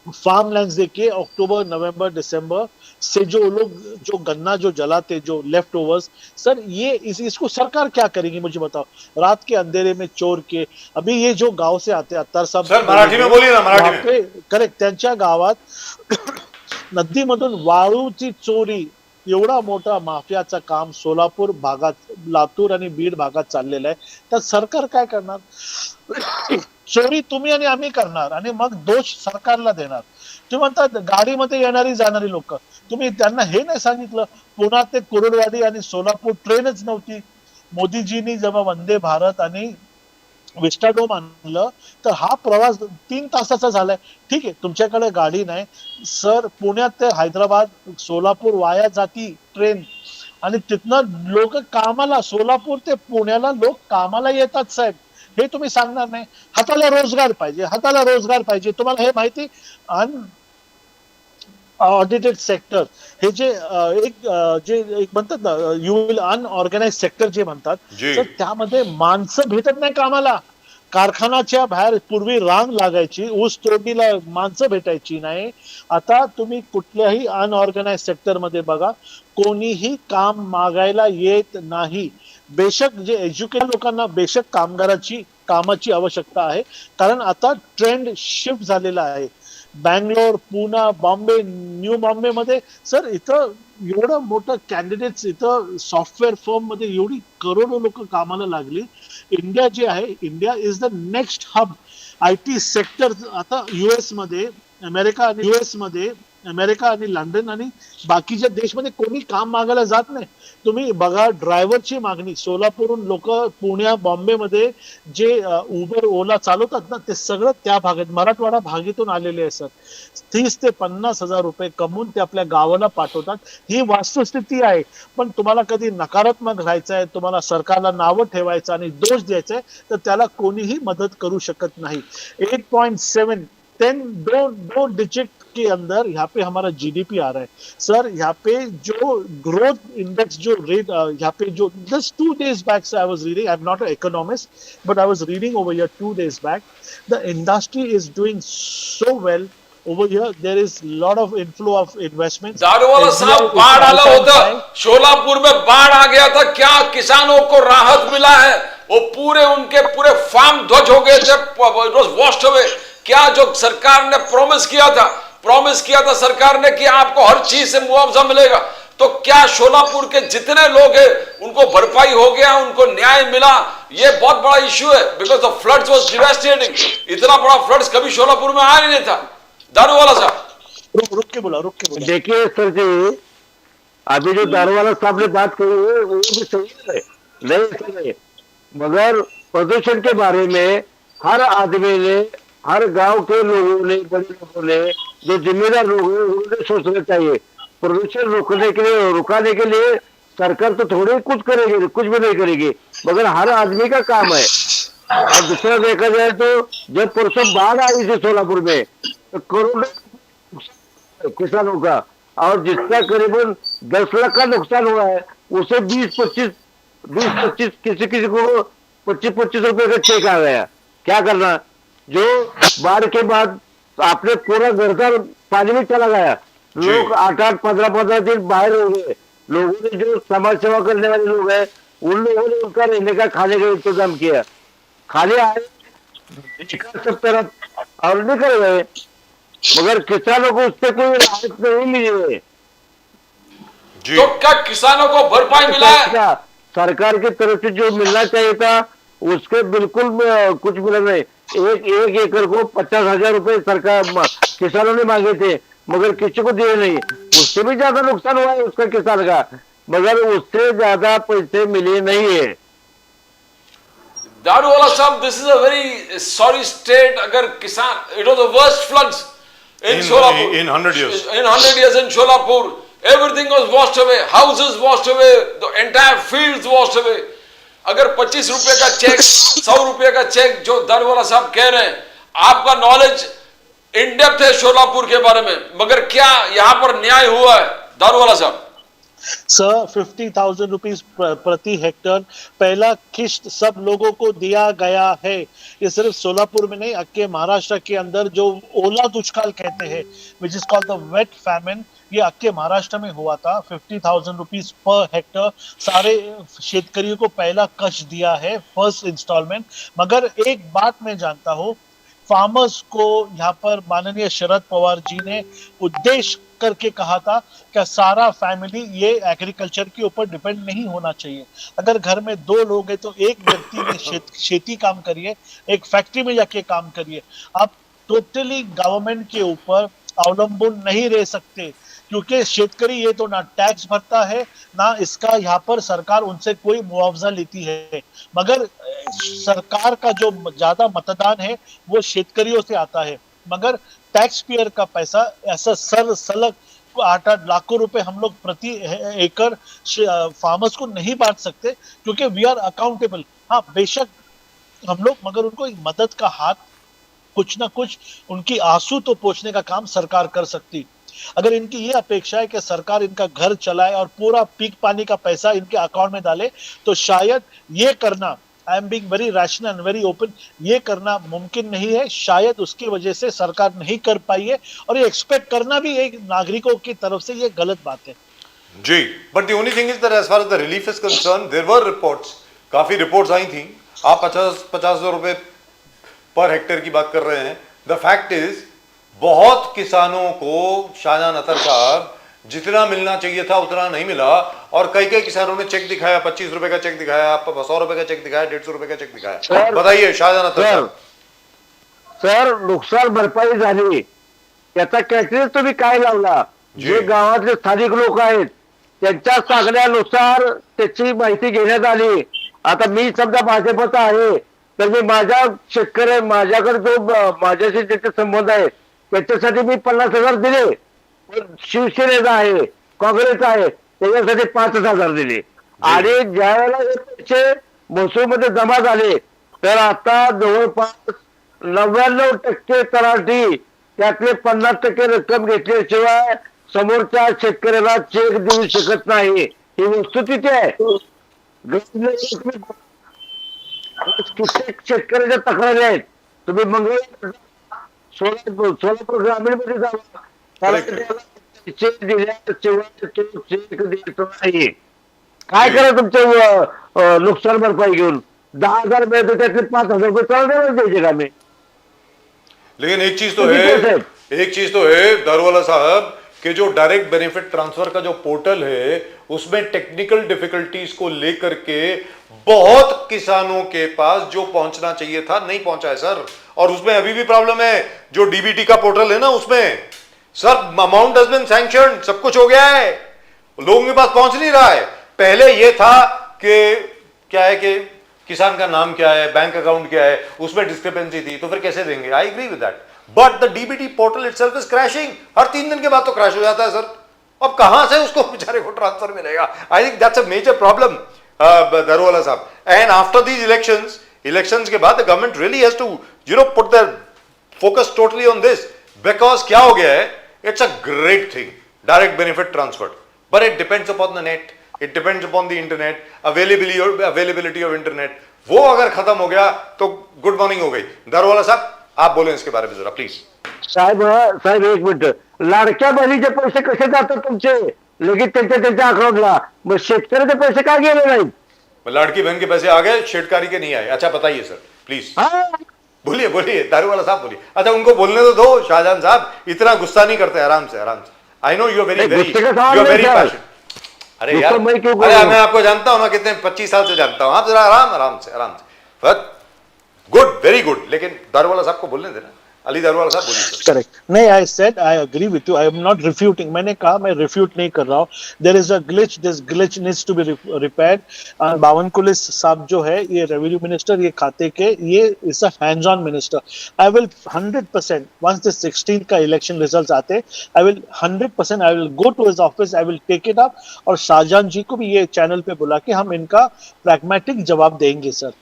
फार्म लैंड देखिए, अक्टूबर नवंबर दिसंबर से जो लोग जो गन्ना जो जलाते, जो लेफ्ट ओवर्स, सर ये इसको सरकार क्या करेगी मुझे बताओ. रात के अंधेरे में चोर के, अभी ये जो गांव से आते अत्तार साहब, सर मराठी में बोलिए ना, मराठी में. करेक्ट, त्यांच्या गावात नदीमधून वाळूची चोरी, एवढा मोठा माफियाचा काम सोलापूर भागात, लातूर आणि बीड भागात चाललेला आहे. तर सरकार काय करणार? चोरी तुम्ही आणि आम्ही करणार आणि मग दोष सरकारला देणार. तुम्ही म्हणतात गाडीमध्ये येणारी जाणारी लोक, तुम्ही त्यांना हे नाही सांगितलं पुणा ते कुरुडवाडी आणि सोलापूर ट्रेनच नव्हती. मोदीजींनी जेव्हा वंदे भारत आणि विस्टाडोम आणलं, तर हा प्रवास 3 तासाचा झालाय. ठीक आहे, तुमच्याकडे गाडी नाही सर, पुण्यात ते हैदराबाद सोलापूर वाया जाती ट्रेन, आणि तिथनं लोक कामाला, सोलापूर ते पुण्याला लोक कामाला येतात साहेब. हे तुम्ही सांगणार नाही. हाताला रोजगार पाहिजे, हाताला रोजगार पाहिजे. तुम्हाला हे माहिती, ऑडिटेड सेक्टर हे जे एक म्हणतात ना, यू विल अनऑर्गनाइज सेक्टर जे म्हणतात, तर त्यामध्ये माणसं भेटत नाही कामाला. कारखान्याच्या बाहेर पूर्वी रांग लागायची, ऊस तोडणीला माणसं भेटायची नाही. आता तुम्ही कुठल्याही अनऑर्गनाइज सेक्टर मध्ये बघा, कोणीही काम मागायला येत नाही. बेशक जे एज्युकेटेड लोकांना बेशक कामाची आवश्यकता आहे, कारण आता ट्रेंड शिफ्ट झालेला आहे. बँगलोर, पुणे, बॉम्बे, न्यू बॉम्बे मध्ये सर इथं एवढं मोठं कॅन्डिडेट्स इथं सॉफ्टवेअर फर्म मध्ये एवढी करोडो लोक कामाला लागली. इंडिया जे आहे, India is the next hub. IT sector आता अमेरिका आणि लंडन आणि बाकीच्या देशमध्ये कोणी काम मागायला जात नाही. तुम्ही बघा ड्रायव्हरची मागणी सोलापूरहून लोक पुण्या बॉम्बेमध्ये जे उबर ओला चालवतात ना, ते सगळं त्या भागात मराठवाडा भागेतून आलेले आहे सर. 30 ते 50 हजार रुपये कमवून ते आपल्या गावाला पाठवतात. ही वास्तुस्थिती आहे. पण तुम्हाला कधी नकारात्मक राहायचं आहे, तुम्हाला सरकारला नावं ठेवायचं आणि दोष द्यायचा आहे, तर त्याला कोणीही मदत करू शकत नाही. 8.7 दो डिजिट के अंदर यहाँ पे हमारा GDP आ रहा है सर. यहाँ पे जो ग्रोथ इंडेक्स जो रेट यहाँ पे जो just 2 days back I was reading, I am not a economist but I was reading over here 2 days back, the industry is doing so well over here. There is lot of inflow of investments. Daruwalla साहब, बाढ़ आला होता, शोलापुर में बाढ़ आ गया था, क्या किसानों को राहत मिला है? वो उनके पूरे फार्म ध्वज हो गए थे, इट वाज वॉश्ड अवे. क्या जो सरकार ने प्रॉमिस किया था सरकार ने कि आपको हर चीज से मुआवजा मिलेगा, तो क्या शोलापुर के जितने लोग हैं उनको भरपाई हो गया, उनको न्याय मिला? ये बहुत बड़ा इश्यू है, because the floods was devastating. इतना बड़ा फ्लड्स कभी शोलापुर में आया नहीं था. दारूवाला साहब, रुक के बोला. देखिए सर जी, अभी जो दारूवाला साहब ने बात करी है वो भी सही है, नहीं सही है, मगर प्रदूषण के बारे में हर आदमी ने, हर गांव के लोगों ने, बड़े लोगों ने, जो जिम्मेदार लोग हैं उन्होंने सोचना चाहिए. प्रदूषण रुकाने के लिए सरकार तो थोड़ी कुछ करेगी, कुछ भी नहीं करेगी, मगर हर आदमी का काम है. और दूसरा देखा जाए तो जब परसों बाढ़ आई थी सोलापुर में, तो करोड़ों किसानों का, और जिसका करीबन 10 लाख का नुकसान हुआ है, उसे 20-25 किसी को 25 रुपए का चेक आ गया. क्या करना? जो बाढ़ के बाद आपने पूरा घर का पानी में चला गया, लोग 8-8, 15-15 दिन बाहर हो गए. लोगों ने जो समाज सेवा करने वाले लोग हैं, उन लोगों ने उनका रहने का, खाने का इंतजाम किया. खाली आए सब तरफ और निकल गए, मगर किसानों को उससे कोई राहत नहीं मिली है. तो क्या किसानों को भरपाई मिला है? सरकार की तरफ से जो मिलना चाहिए था उसके बिल्कुल कुछ मिला नहीं. एक एकड़ को 50,000 रुपए सरकार किसानों ने मांगे थे, मगर किसी को दिए नहीं. उससे भी ज्यादा नुकसान हुआ है उसका किसान का, मगर उससे ज्यादा पैसे मिले नहीं है. दारूवाला साहब, this is a very sorry state. अगर किसान, it was the worst floods in Solapur in 100 years. In 100 years in Solapur, everything was washed away, houses washed away, the entire fields washed away. अगर 25 रुपए का check, 100 रुपए का check जो दारूवाला साहब कह रहे हैं, आपका नॉलेज इन डेप्थ है शोलापुर के बारे में, मगर क्या यहाँ पर न्याय हुआ है दारूवाला साहब? सर 50,000 रुपीज प्रति हेक्टर पहला किश्त सब लोगों को दिया गया है. ये सिर्फ सोलापुर में नहीं, अक्के महाराष्ट्र के अंदर जो ओला दुष्काल कहते हैं, which is called the wet famine, ये अक्के महाराष्ट्र में हुआ था. 50,000 रुपीज पर हेक्टर सारे शेतकरियों को पहला कष्ट दिया है, फर्स्ट इंस्टॉलमेंट. मगर एक बात मैं जानता हूँ, फार्मर्स को यहाँ पर माननीय शरद पवार जी ने उद्देश्य करके कहा था कि सारा फैमिली ये एग्रीकल्चर के ऊपर डिपेंड नहीं होना चाहिए. अगर घर में 2 लोग हैं तो एक व्यक्ति ने खेती काम करिए, एक फैक्ट्री में जाके काम करिए. आप टोटली गवर्नमेंट के ऊपर अवलंबन नहीं रह सकते, क्योंकि शेतकरी ये तो ना टैक्स भरता है, ना इसका यहाँ पर सरकार उनसे कोई मुआवजा लेती है. मगर सरकार का जो ज्यादा मतदान है वो शेतकरियों से आता है, मगर टैक्स पेयर का पैसा ऐसा सलग 8-8 लाखों रुपए हम लोग प्रति एकड़ फार्मर्स को नहीं बांट सकते, क्योंकि वी आर अकाउंटेबल. हाँ बेशक हम लोग, मगर उनको एक मदद का हाथ, कुछ ना कुछ उनकी आंसू तो पोंछने का काम सरकार कर सकती. अगर इनकी ये अपेक्षा है कि सरकार इनका घर चलाए और पूरा पीक पानी का पैसा इनके अकाउंट में डाले, तो शायद ये करना, I am being very rational and very open, ये करना मुमकिन नहीं है. शायद उसकी वजह से सरकार नहीं कर पाई है, और ये एक्सपेक्ट करना भी एक नागरिकों की तरफ से ये गलत बात है. जी, but the only thing is that as far as the relief is concerned, there were reports काफी रिपोर्ट्स आई थी, आप 50,000 रुपए पर हेक्टेयर की बात कर रहे हैं। द फैक्ट इज बहुत किसानों को शाहजहां अतर साहब जितना मिलना चाहिए था उतना नहीं मिला, और कई कई किसानों ने चेक दिखाया, 25 रुपए का चेक दिखाया, 100 रुपए का चेक दिखाया, 150 रुपए का चेक दिखाया। बताइए शाहजहां अतर साहब। सर नुकसान भरपाई झाली, त्याचा कॅटरेज तुम्ही काय लावला? जे गावातले स्थानिक लोक आहेत त्यांच्या सांगण्यानुसार त्याची माहिती घेण्यात आली. आता मी समजा भाजपचा आहे तर मी माझ्या शेतकरी माझ्याकडे जो माझ्याशी ज्याचे संबंध आहे त्याच्यासाठी मी 50,000 दिले. शिवसेनेचा आहे, काँग्रेसचा आहे, त्याच्यासाठी 5,000 दिले. आणि ज्या वेळेला हे पैसे महसूलमध्ये जमा झाले तर आता जवळपास 99% तलाठी त्यातले 50% रक्कम घेतल्याशिवाय समोरच्या शेतकऱ्याला चेक देऊ शकत नाही. ही वस्तुस्थिती आहे. कित्येक शेतकऱ्याच्या तक्रारी आहेत. तुम्ही मंगळ सोलापूर ग्रामीण मध्ये जावा, चेक दिल्याशिवाय तो चेक देत नाही. काय करा तुमचं नुकसान भरपाई घेऊन 10,000 मिळतो त्यातले 5,000 रुपये चालणार द्यायचे का मी? लेकिन एक चीज तो है दारूवाला साहब कि जो डायरेक्ट बेनिफिट ट्रांसफर का जो पोर्टल है उसमें टेक्निकल डिफिकल्टीज को लेकर के बहुत किसानों के पास जो पहुंचना चाहिए था नहीं पहुंचा है सर, और उसमें अभी भी प्रॉब्लम है। जो डीबीटी का पोर्टल है ना उसमें sir amount has been sanctioned, सब कुछ हो गया है, लोगों के पास पहुंच नहीं रहा है। पहले ये था कि क्या है कि किसान का नाम क्या है, बैंक अकाउंट क्या है, उसमें डिस्क्रिपेंसी थी, तो फिर कैसे देंगे? I agree with that, but the DBT portal itself is crashing. हर 3 दिन के बाद तो क्रैश हो जाता है सर। अब कहां से उसको बेचारे को ट्रांसफर मिलेगा? I think that's a major problem Daruwala साहब। एंड आफ्टर दीज इलेक्शंस के बाद the government really has to put their focus totally on this, because क्या हो गया है, it's a great thing direct benefit transfer, but it depends upon the net, it depends upon the internet, availability of internet. वो अगर खत्म हो गया तो गुड मॉर्निंग हो गई। दारूवाला साहब आप बोले इसके बारे में जरा प्लीज। साहेब एक मिनिट, लाडक्या बहिणीचे पैसे कसे जातात तुमचे लगेच त्यांच्या अकाउंटला, मग शेतकऱ्याचे पैसे का गेले नाहीत? लाड़की बहन के पैसे आ गए, शेटकारी के नहीं आए। अच्छा बताइए सर प्लीज, बोलिए बोलिए दारूवाला साहब बोलिए। अच्छा उनको बोलने तो दो शाहजहां साहब, इतना गुस्सा नहीं करते, आराम से आराम से। I know you are very passionate. अरे यार, अरे मैं आपको जानता हूं ना, कितने 25 साल से जानता हूं। आप जरा आराम से गुड, वेरी गुड। लेकिन दारूवाला साहब को बोलने देना। अली दारूवाला साहब बोलिए। करेक्ट, नहीं, I said I agree with you, I am not refuting. मैंने कहा मैं रिफ्यूट नहीं कर रहा हूँ। There is a glitch, this glitch needs to be repaired. Bawankule साहब जो है ये रेवेन्यू मिनिस्टर, ये खाते के, ये is a hands on minister. I will 100% once the 16th का इलेक्शन रिजल्ट्स आते, I will 100% I will go to his office, I will take it up, और शाहजहां जी को भी ये चैनल पे बुला के हम इनका प्रैग्मेटिक जवाब देंगे sir.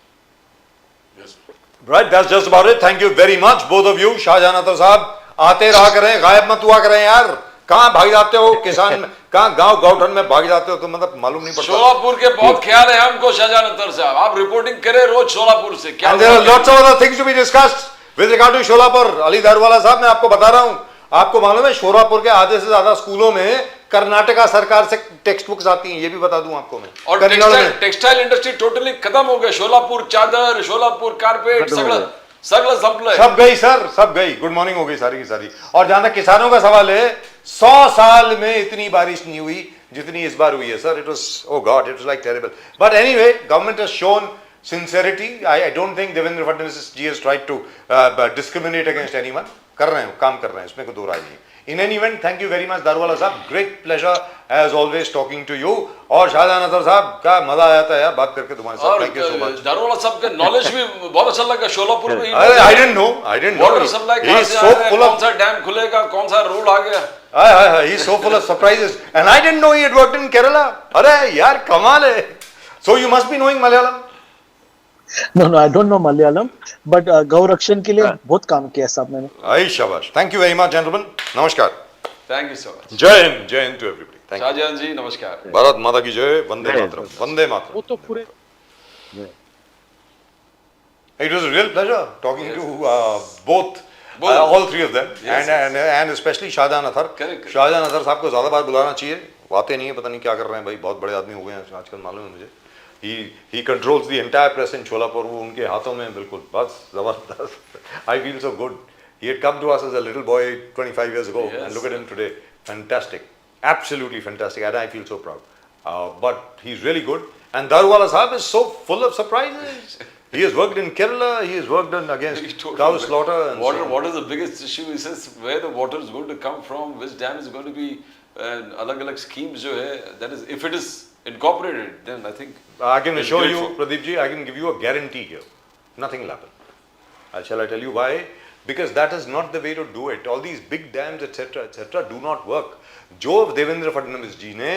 Right, that's just about it. Thank you very much, both of you. Shahjahan Attar साहब आते रहा करें, गायब मत हुआ करें यार। कहाँ भाग जाते हो किसान, कहाँ गांव गौठन में भाग जाते हो, तो मतलब मालूम नहीं पड़ता। सोलापुर के बहुत ख्याल है हमको शाहजहां अतर साहब, आप रिपोर्टिंग करें रोज सोलापुर से। क्या And there are lots of other things to be discussed with regard to Solapur. Ali Daruwalla साहब मैं आपको बता रहा हूँ, आपको मालूम है शोलापुर के आधे से ज्यादा स्कूलों में कर्नाटका सरकार से टेक्स्ट बुक्स आती हैं, ये भी बता दूं आपको मैं। और टेक्सटाइल इंडस्ट्री टोटली खत्म हो गया। शोलापुर चादर, शोलापुर कारपेट, सगळं संपलंय। सब गई सर, सब गई। गुड मॉर्निंग हो गई सारी की सारी। और जहां तक किसानों का सवाल है, 100 साल में इतनी बारिश नहीं हुई जितनी इस बार हुई है sir. It was, oh God, it was like terrible. But anyway, government has shown sincerity. I don't think Devendra Fadnavis ji has tried to discriminate against anyone. कर रहे हैं, काम कर रहे हैं, इसमें कोई दो राय नहीं। In any event, thank you very much Daruwalla साहब, great pleasure as always talking to you। और शाहजहां अतर साहब का मजा आया था यार बात करके तुम्हारे साथ। Thank you so much। Daruwalla साहब का नॉलेज भी बहुत अच्छा लगा शोलापुर में। अरे I didn't know। Water supply कहाँ से आ रहा है, कौन सा डैम खुलेगा, कौन सा रोड आ गया। He is so full of surprises and I didn't know he had worked in Kerala। अरे यार कमाल है। So you must be knowing Malayalam। No, I don't know Malayalam, but गौरक्षण के लिए बहुत काम किया साहब मैंने। आई शाबाश। Thank you very much gentleman, नमस्कार। Thank you so much. जय हिंद to everybody. Thank you. Shahjahan ji नमस्कार। भारत माता की जय, वंदे मातरम, वंदे मातरम। वो तो पूरे It was a real pleasure talking to both all three of them, and especially Shahjahan Atar. Correct। Shahjahan Attar साहब को ज्यादा बार बुलाना चाहिए, वो आते नहीं है, पता नहीं क्या कर रहे हैं भाई, बहुत बड़े आदमी हो गए हैं आजकल, मालूम है मुझे। he controls the entire press in Sholapur. वो उनके हाथों में बिल्कुल बस जबरदस्त. I feel so good. He had come to us as a little boy 25 years ago, Yes. and look at him today. Fantastic, absolutely fantastic, and I feel so proud. But he's really good. And Daruwala Sahib is so full of surprises. He has worked in Kerala. He has worked in He against told cow me, slaughter. And water, so on. what is the biggest issue? He says where the water is going to come from, which dam is going to be, alag schemes jo hai, that is, if it is incorporated, then I think I can it's assure great you, for- Pradeep ji, I can give you a guarantee here. Nothing will happen. Shall I tell you why? Because that is not the way to do it. All these big dams, etc., do not work. जो देवेंद्र फडणवीस जी ने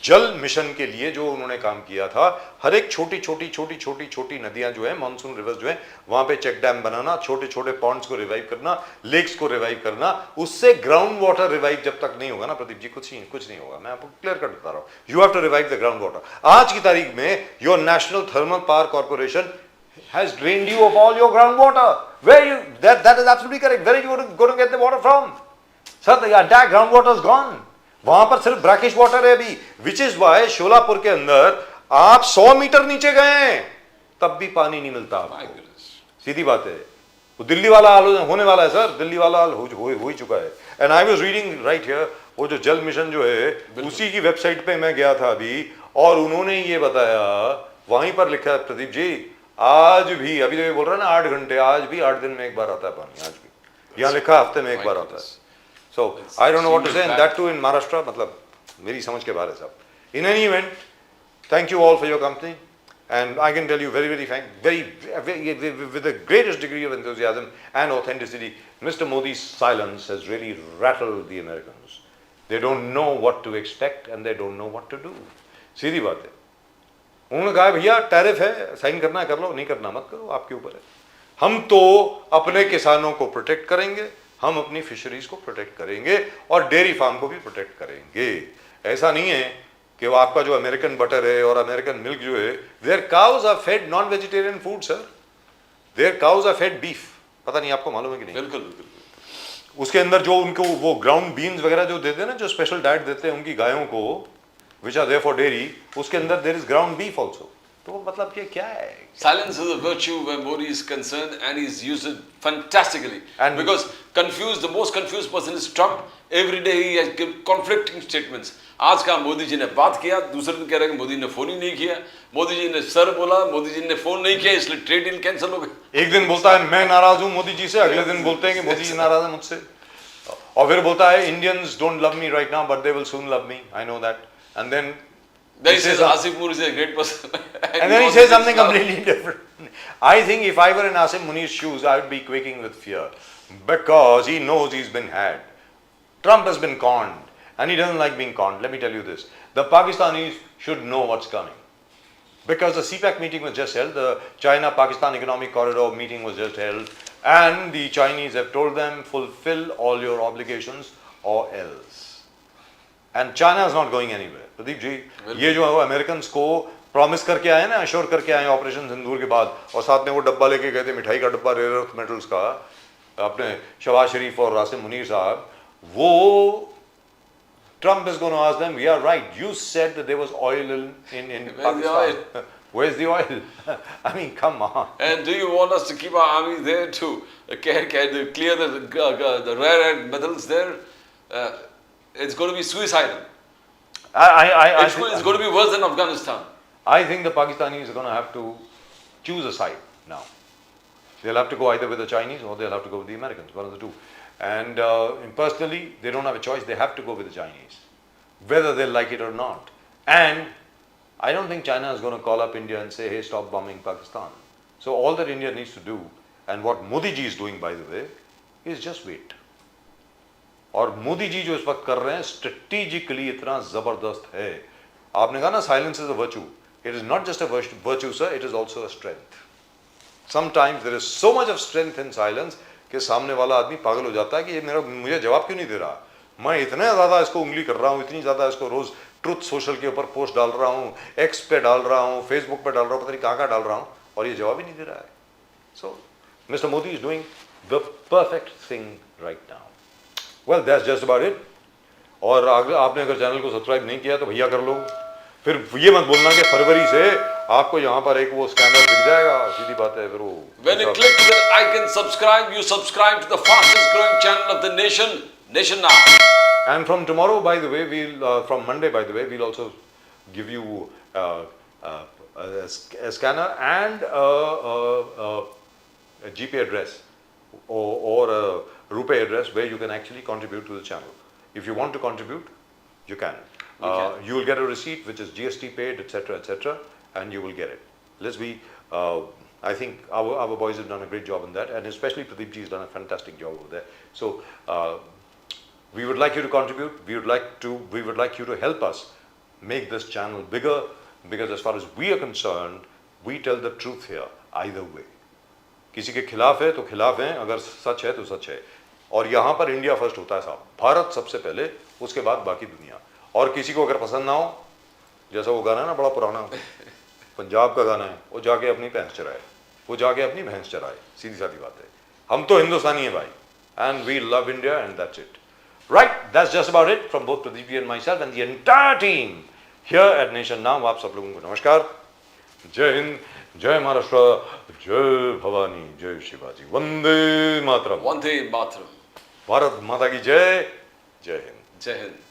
जल mission के लिए जो उन्होंने काम किया था, हर एक छोटी छोटी नदियां जो है, मानसून रिवर्स जो है, वहां पे चेक डैम बनाना, छोटे छोटे पॉन्ड्स को रिवाइव करना, लेक्स को रिवाइव करना, उससे ग्राउंड वाटर रिवाइव जब तक नहीं होगा ना प्रदीप जी, कुछ नहीं होगा. मैं आपको क्लियर कर बता रहा हूं. You have to revive the ground water. आज की तारीख में your national thermal power corporation has drained you of all your groundwater. Where you that is absolutely correct. Where are you going to get the water from? Sir, the entire groundwater is gone. वहां पर सिर्फ brackish water है अभी. Which is why Solapur के अंदर आप 100 metre नीचे गए तब भी पानी नहीं मिलता my आपको. goodness. सीधी बात है. वो दिल्ली वाला हाल होने वाला है सर. दिल्ली वाला हाल हो ही चुका है. And I was reading right here, वो जो जल मिशन जो है उसी की वेबसाइट पे मैं गया था अभी, और उन्होंने ये बताया, वहीं पर लिखा है प्रदीप जी, आज भी, अभी तो ये बोल रहा है ना 8 घंटे, आज भी 8 दिन में एक बार आता है पानी. आज भी यहाँ लिखा हफ्ते में एक बार आता है. So I don't know what to say, and that too in Maharashtra. मतलब मेरी समझ के बाहर है सब. In any event, thank you all for your company, and I can tell you very frank, very with the greatest degree of enthusiasm and authenticity, Mr. Modi's silence has really rattled the Americans. They don't know what to expect and they don't know what to do. सीधी बात है. उन्होंने कहा भैया tariff है, sign करना है कर लो, नहीं करना मत करो, आपके ऊपर है. हम तो अपने किसानों को प्रोटेक्ट करेंगे, हम अपनी फिशरीज को प्रोटेक्ट करेंगे और डेयरी फार्म को भी प्रोटेक्ट करेंगे. ऐसा नहीं है कि वो आपका जो अमेरिकन बटर है और अमेरिकन मिल्क जो है, their cows are fed non vegetarian food sir. Their cows are fed beef. पता नहीं आपको मालूम है कि नहीं? बिल्कुल. उसके अंदर जो उनको वो ग्राउंड बीन्स वगैरह जो देते हैं ना, जो स्पेशल डाइट देते हैं उनकी गायों को, which are there for dairy, उसके अंदर there is ground beef also. तो मतलब ये क्या है? Silence is a virtue where Modi is concerned, and he's used it fantastically. And because the most confused person is Trump. Every day he has given conflicting statements. आज का मोदी जी ने बात किया, दूसरे दिन कह रहे हैं कि मोदी ने फोन ही नहीं किया, मोदी जी ने सर बोला, मोदी जी ने फोन नहीं किया, इसलिए ट्रेड डील कैंसिल हो गई. एक दिन बोलता है मैं नाराज हूँ मोदी जी से, अगले दिन बोलते हैं कि मोदी जी नाराज है मुझसे, और फिर बोलता है Indians don't love me right now but they will soon love me, I know that. And then he says Asif Munir is a great person. and then he says something completely different. I think if I were in Asif Munir's shoes, I would be quaking with fear, because he knows he's been had. Trump has been conned, and he doesn't like being conned. Let me tell you this. The Pakistanis should know what's coming. Because the CPEC meeting was just held, the China-Pakistan Economic Corridor meeting was just held, and the Chinese have told them, fulfill all your obligations or else. And China is not going anywhere. Pradeep ji, ये जो Americans को promise करके आए ना, assure करके आए operation सिंदूर के बाद, और साथ में वो डब्बा लेके गए थे, मिठाई का डब्बा रेयर अर्थ मेटल्स का, अपने शहबाज शरीफ और आसिम मुनीर साहब, वो Trump is going to ask them, we are right, you said that there was oil in Pakistan. Where's the oil? I mean, come on. And do you want us to keep our army there to clear the rare earth metals there? It's going to be suicidal. It's going to be worse than Afghanistan. I think the Pakistanis are going to have to choose a side now. They'll have to go either with the Chinese or they'll have to go with the Americans, one of the two. And personally, they don't have a choice. They have to go with the Chinese, whether they like it or not. And I don't think China is going to call up India and say, hey, stop bombing Pakistan. So all that India needs to do, and what Modi ji is doing, by the way, is just wait. और मोदी जी जो इस वक्त कर रहे हैं strategically इतना जबरदस्त है. आपने कहा ना silence is a virtue. It is not just a virtue sir, it is also a strength. Sometimes there is so much of strength in silence कि सामने वाला आदमी पागल हो जाता है कि ये मुझे जवाब क्यों नहीं दे रहा. मैं इतना ज़्यादा इसको उंगली कर रहा हूँ, इतनी ज़्यादा इसको रोज़ ट्रुथ सोशल के ऊपर पोस्ट डाल रहा हूँ, एक्स पे डाल रहा हूँ, फेसबुक पे डाल रहा हूँ, पता नहीं कहाँ डाल रहा हूँ, और ये जवाब ही नहीं दे रहा है. So mister Modi is doing the perfect thing right now. Well, that's just about it. और आपने अगर चैनल को सब्सक्राइब नहीं किया तो भैया कर लो. फिर ये मत बोलना कि फरवरी से आपको यहाँ पर एक वो स्कैनर दिख जाएगा, सीधी बात है फिर वो When you click to the icon subscribe, you subscribe to the fastest growing channel of the nation, Nation Now. And from tomorrow, by the way, from Monday, by the way, we'll also give you a scanner and a GP address or a RuPay address where you can actually contribute to the channel. If you want to contribute, you can. You will get a receipt which is GST paid, etc., and you will get it. Let's be. I think our boys have done a great job in that, and especially Pradeep ji has done a fantastic job over there. So. We would like you to contribute. We would like you to help us make this channel bigger, because as far as we are concerned, we tell the truth here either way. किसी के खिलाफ है तो खिलाफ हैं, अगर सच है तो सच है, और यहाँ पर इंडिया फर्स्ट होता है साहब, भारत सबसे पहले, उसके बाद बाकी दुनिया। और किसी को अगर पसंद ना हो, जैसा वो गाना है ना बड़ा पुराना, पंजाब का गाना है, वो जाके अपनी भैंस चराए, वो जाके अपनी भैंस चराए, सीधी सादी बात है। हम तो हिंदुस्तानी है भाई, and we love India and that's it. Right, that's just about it from both Pradeep ji and myself and the entire team here at Nation Now. आप सब लोगों को नमस्कार, जय हिंद, जय महाराष्ट्र, जय भवानी, जय शिवाजी, वंदे मातरम, Vande Mataram. भारत माता की जय, जय हिंद, Jai Hind.